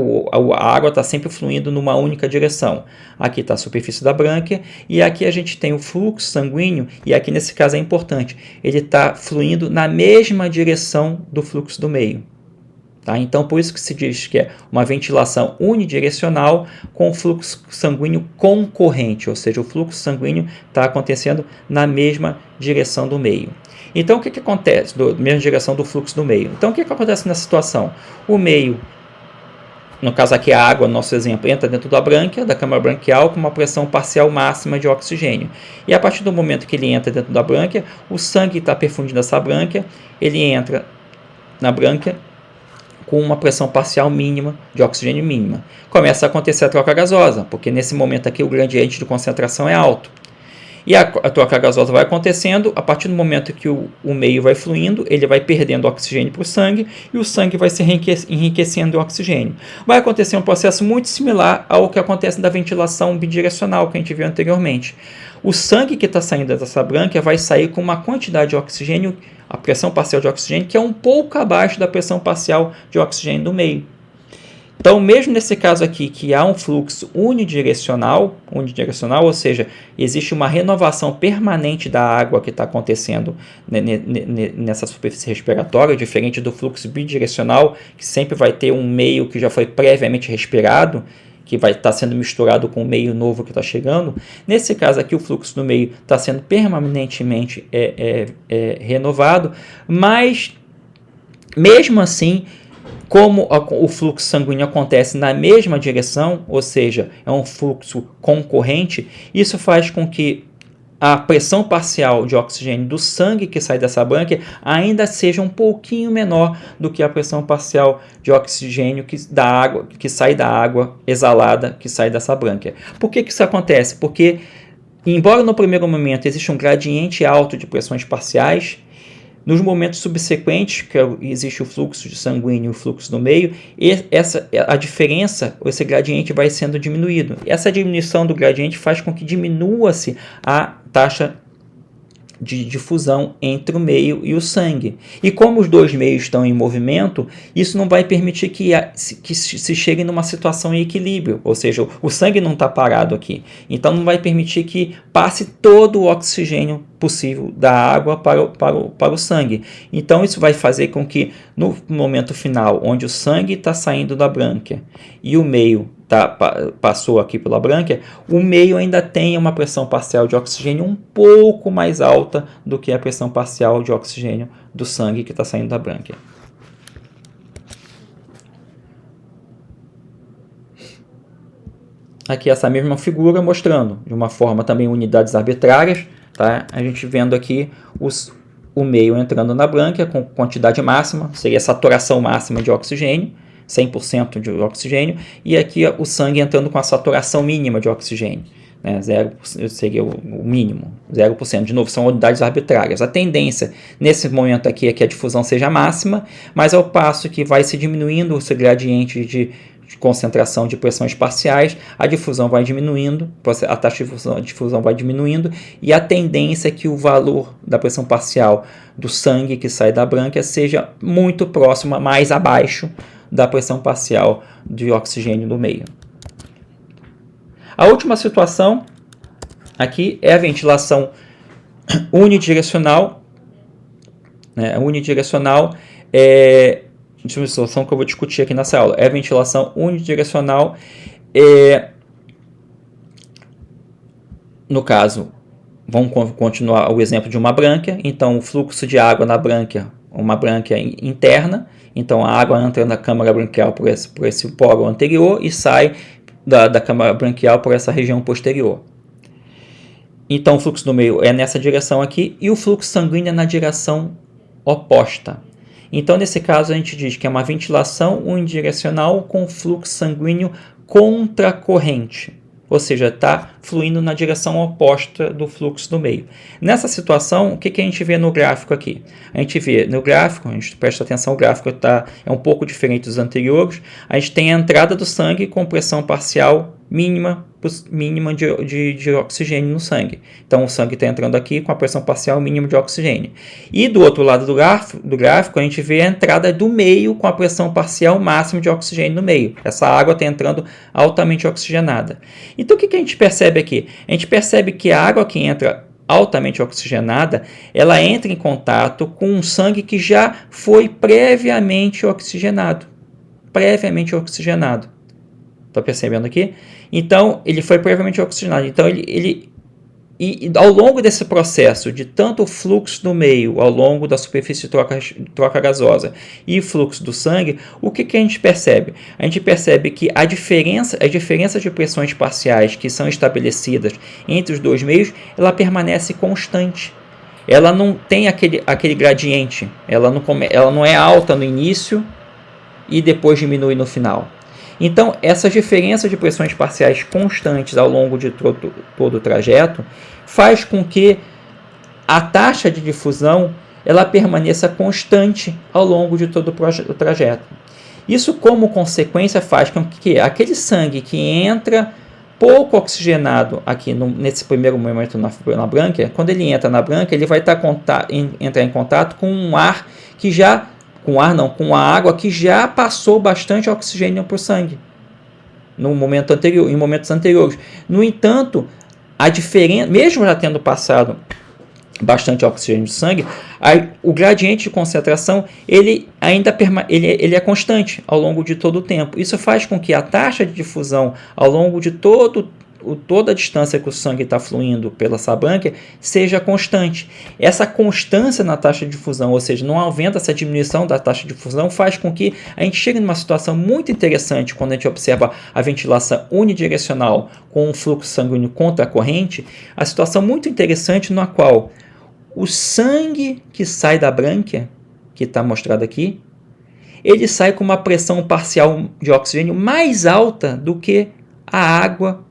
S1: água está sempre fluindo numa única direção. Aqui está a superfície da brânquia e aqui a gente tem o fluxo sanguíneo, e aqui nesse caso é importante, ele está fluindo na mesma direção do fluxo do meio. Tá? Então por isso que se diz que é uma ventilação unidirecional com fluxo sanguíneo concorrente, ou seja, o fluxo sanguíneo está acontecendo na mesma direção do meio. Então o que acontece? Mesma direção do fluxo do meio. Então o que acontece nessa situação? O meio, no caso aqui a água, no nosso exemplo, entra dentro da brânquia, da câmara branquial, com uma pressão parcial máxima de oxigênio. E a partir do momento que ele entra dentro da brânquia, o sangue está perfundindo essa brânquia, ele entra na brânquia com uma pressão parcial mínima, de oxigênio mínima. Começa a acontecer a troca gasosa, porque nesse momento aqui o gradiente de concentração é alto. E a troca gasosa vai acontecendo, a partir do momento que o meio vai fluindo, ele vai perdendo oxigênio para o sangue, e o sangue vai se enriquecendo em oxigênio. Vai acontecer um processo muito similar ao que acontece na ventilação bidirecional que a gente viu anteriormente. O sangue que está saindo dessa brânquia vai sair com uma quantidade de oxigênio, a pressão parcial de oxigênio, que é um pouco abaixo da pressão parcial de oxigênio do meio. Então, mesmo nesse caso aqui, que há um fluxo unidirecional, ou seja, existe uma renovação permanente da água que está acontecendo nessa superfície respiratória, diferente do fluxo bidirecional, que sempre vai ter um meio que já foi previamente respirado, que vai estar sendo misturado com o meio novo que está chegando. Nesse caso aqui, o fluxo do meio está sendo permanentemente renovado, mas, mesmo assim, como o fluxo sanguíneo acontece na mesma direção, ou seja, é um fluxo concorrente, isso faz com que a pressão parcial de oxigênio do sangue que sai dessa brânquia ainda seja um pouquinho menor do que a pressão parcial de oxigênio que sai da água exalada que sai dessa brânquia. Por que isso acontece? Porque, embora no primeiro momento exista um gradiente alto de pressões parciais, nos momentos subsequentes, que existe o fluxo sanguíneo e o fluxo no meio, a diferença, esse gradiente vai sendo diminuído. Essa diminuição do gradiente faz com que diminua-se a taxa de difusão entre o meio e o sangue. E como os dois meios estão em movimento, isso não vai permitir que se chegue numa situação em equilíbrio, ou seja, o sangue não está parado aqui. Então não vai permitir que passe todo o oxigênio possível da água para o sangue. Então isso vai fazer com que no momento final, onde o sangue está saindo da brânquia e o meio passou aqui pela brânquia, o meio ainda tem uma pressão parcial de oxigênio um pouco mais alta do que a pressão parcial de oxigênio do sangue que está saindo da brânquia. Aqui essa mesma figura mostrando, de uma forma também unidades arbitrárias, tá? A gente vendo aqui o meio entrando na brânquia com quantidade máxima, seria a saturação máxima de oxigênio, 100% de oxigênio, e aqui o sangue entrando com a saturação mínima de oxigênio, né? 0% seria o mínimo, 0%. De novo, são unidades arbitrárias. A tendência nesse momento aqui é que a difusão seja máxima, mas ao passo que vai se diminuindo esse gradiente de concentração de pressões parciais, a difusão vai diminuindo, a taxa de difusão vai diminuindo, e a tendência é que o valor da pressão parcial do sangue que sai da brânquia seja muito próxima, mais abaixo da pressão parcial de oxigênio no meio. A última situação aqui é a ventilação unidirecional. A unidirecional é a situação que eu vou discutir aqui nessa aula. É a ventilação unidirecional. No caso, vamos continuar o exemplo de uma brânquia. Então, o fluxo de água na brânquia, uma brânquia interna. Então, a água entra na câmara branquial por esse poro anterior e sai da câmara branquial por essa região posterior. Então, o fluxo no meio é nessa direção aqui e o fluxo sanguíneo é na direção oposta. Então, nesse caso, a gente diz que é uma ventilação unidirecional com fluxo sanguíneo contracorrente, ou seja, está fluindo na direção oposta do fluxo do meio. Nessa situação, o que a gente vê no gráfico aqui? A gente vê no gráfico, a gente presta atenção, o gráfico é um pouco diferente dos anteriores, a gente tem a entrada do sangue com pressão parcial mínima de oxigênio no sangue. Então, o sangue está entrando aqui com a pressão parcial mínima de oxigênio. E do outro lado do gráfico, a gente vê a entrada do meio com a pressão parcial máxima de oxigênio no meio. Essa água está entrando altamente oxigenada. Então, o que a gente percebe aqui? A gente percebe que a água que entra altamente oxigenada, ela entra em contato com um sangue que já foi previamente oxigenado. Está percebendo aqui? Então, ele foi previamente oxigenado. Então, e ao longo desse processo de tanto o fluxo no meio, ao longo da superfície de troca gasosa e fluxo do sangue, o que a gente percebe? A gente percebe que a diferença de pressões parciais que são estabelecidas entre os dois meios, ela permanece constante. Ela não tem aquele gradiente, ela não é alta no início e depois diminui no final. Então, essa diferença de pressões parciais constantes ao longo de todo o trajeto faz com que a taxa de difusão ela permaneça constante ao longo de todo o trajeto. Isso, como consequência, faz com que aquele sangue que entra pouco oxigenado aqui nesse primeiro momento na brânquia, quando ele entra na brânquia, ele vai entrar em contato com um ar que já, com a água que já passou bastante oxigênio para o sangue em momentos anteriores. No entanto, a diferença, mesmo já tendo passado bastante oxigênio de sangue, o gradiente de concentração ele ainda ele é constante ao longo de todo o tempo. Isso faz com que a taxa de difusão ao longo de toda a distância que o sangue está fluindo pela essa brânquia seja constante. Essa constância na taxa de difusão, ou seja, não havendo essa diminuição da taxa de difusão, faz com que a gente chegue numa situação muito interessante quando a gente observa a ventilação unidirecional com um fluxo sanguíneo contra a corrente, a situação muito interessante na qual o sangue que sai da brânquia, que está mostrado aqui, ele sai com uma pressão parcial de oxigênio mais alta do que a água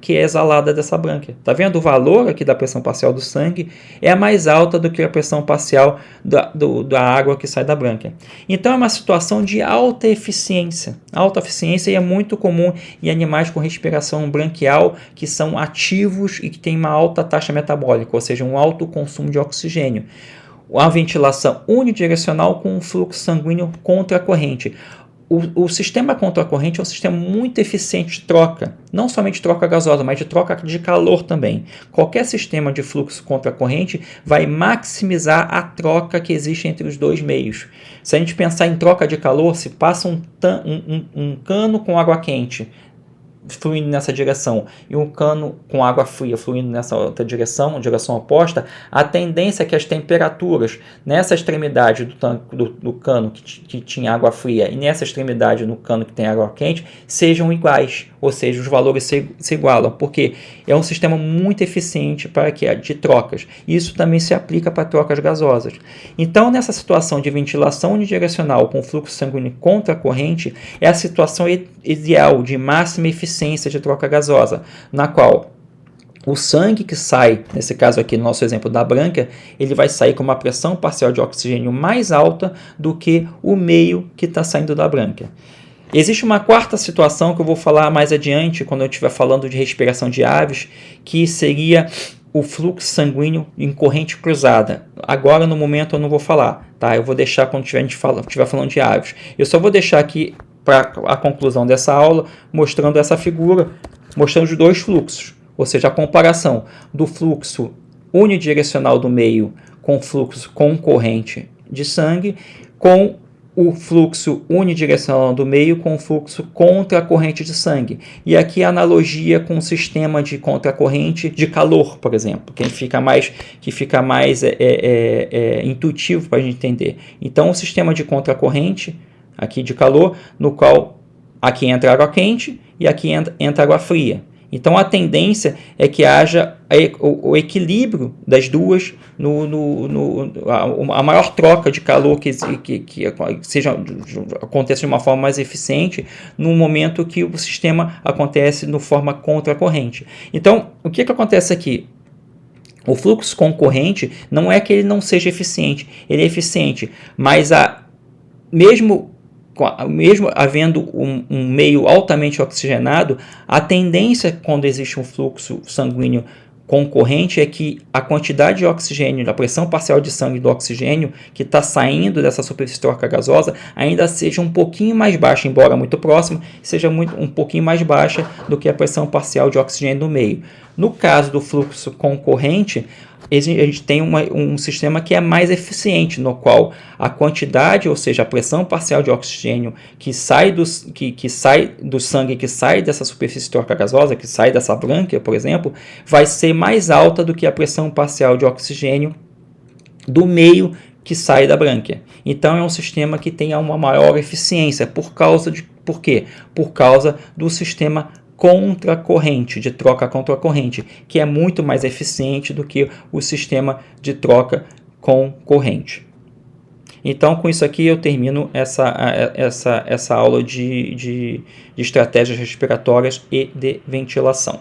S1: que é exalada dessa brânquia. Está vendo? O valor aqui da pressão parcial do sangue é mais alta do que a pressão parcial da água que sai da brânquia. Então é uma situação de alta eficiência. Alta eficiência é muito comum em animais com respiração branquial que são ativos e que têm uma alta taxa metabólica, ou seja, um alto consumo de oxigênio. A ventilação unidirecional com um fluxo sanguíneo contra a corrente. O sistema contra a corrente é um sistema muito eficiente de troca, não somente de troca gasosa, mas de troca de calor também. Qualquer sistema de fluxo contra a corrente vai maximizar a troca que existe entre os dois meios. Se a gente pensar em troca de calor, se passa um cano com água quente fluindo nessa direção e um cano com água fria fluindo nessa outra direção oposta, a tendência é que as temperaturas nessa extremidade do cano que tinha água fria e nessa extremidade no cano que tem água quente sejam iguais, ou seja, os valores se igualam, porque é um sistema muito eficiente de trocas. Isso também se aplica para trocas gasosas. Então, nessa situação de ventilação unidirecional com fluxo sanguíneo contra a corrente, é a situação ideal de máxima eficiência de troca gasosa, na qual o sangue que sai, nesse caso aqui no nosso exemplo da brânquia, ele vai sair com uma pressão parcial de oxigênio mais alta do que o meio que está saindo da brânquia. Existe uma quarta situação que eu vou falar mais adiante, quando eu estiver falando de respiração de aves, que seria o fluxo sanguíneo em corrente cruzada. Agora, no momento, eu não vou falar, tá? Eu vou deixar quando estiver falando de aves. Eu só vou deixar aqui para a conclusão dessa aula, mostrando essa figura, mostrando os dois fluxos, ou seja, a comparação do fluxo unidirecional do meio com o fluxo concorrente de sangue, com o fluxo unidirecional do meio com o fluxo contra a corrente de sangue. E aqui a analogia com o sistema de contracorrente de calor, por exemplo, que fica mais intuitivo para a gente entender. Então, o sistema de contracorrente aqui de calor, no qual aqui entra água quente e aqui entra água fria. Então a tendência é que haja o equilíbrio das duas, a maior troca de calor que aconteça de uma forma mais eficiente no momento que o sistema acontece de forma contra-corrente. Então, o que acontece aqui? O fluxo concorrente não é que ele não seja eficiente, ele é eficiente, mas mesmo havendo um meio altamente oxigenado, a tendência quando existe um fluxo sanguíneo concorrente é que a quantidade de oxigênio, a pressão parcial de sangue do oxigênio que está saindo dessa superfície troca gasosa ainda seja um pouquinho mais baixa, embora muito próxima, seja um pouquinho mais baixa do que a pressão parcial de oxigênio do meio. No caso do fluxo concorrente, a gente tem um sistema que é mais eficiente, no qual a quantidade, ou seja, a pressão parcial de oxigênio que sai do sangue, que sai dessa superfície troca gasosa, que sai dessa brânquia, por exemplo, vai ser mais alta do que a pressão parcial de oxigênio do meio que sai da brânquia. Então é um sistema que tem uma maior eficiência. Por quê? Por causa do sistema contra-corrente, de troca contra a corrente, que é muito mais eficiente do que o sistema de troca com corrente. Então, com isso aqui, eu termino essa aula de estratégias respiratórias e de ventilação.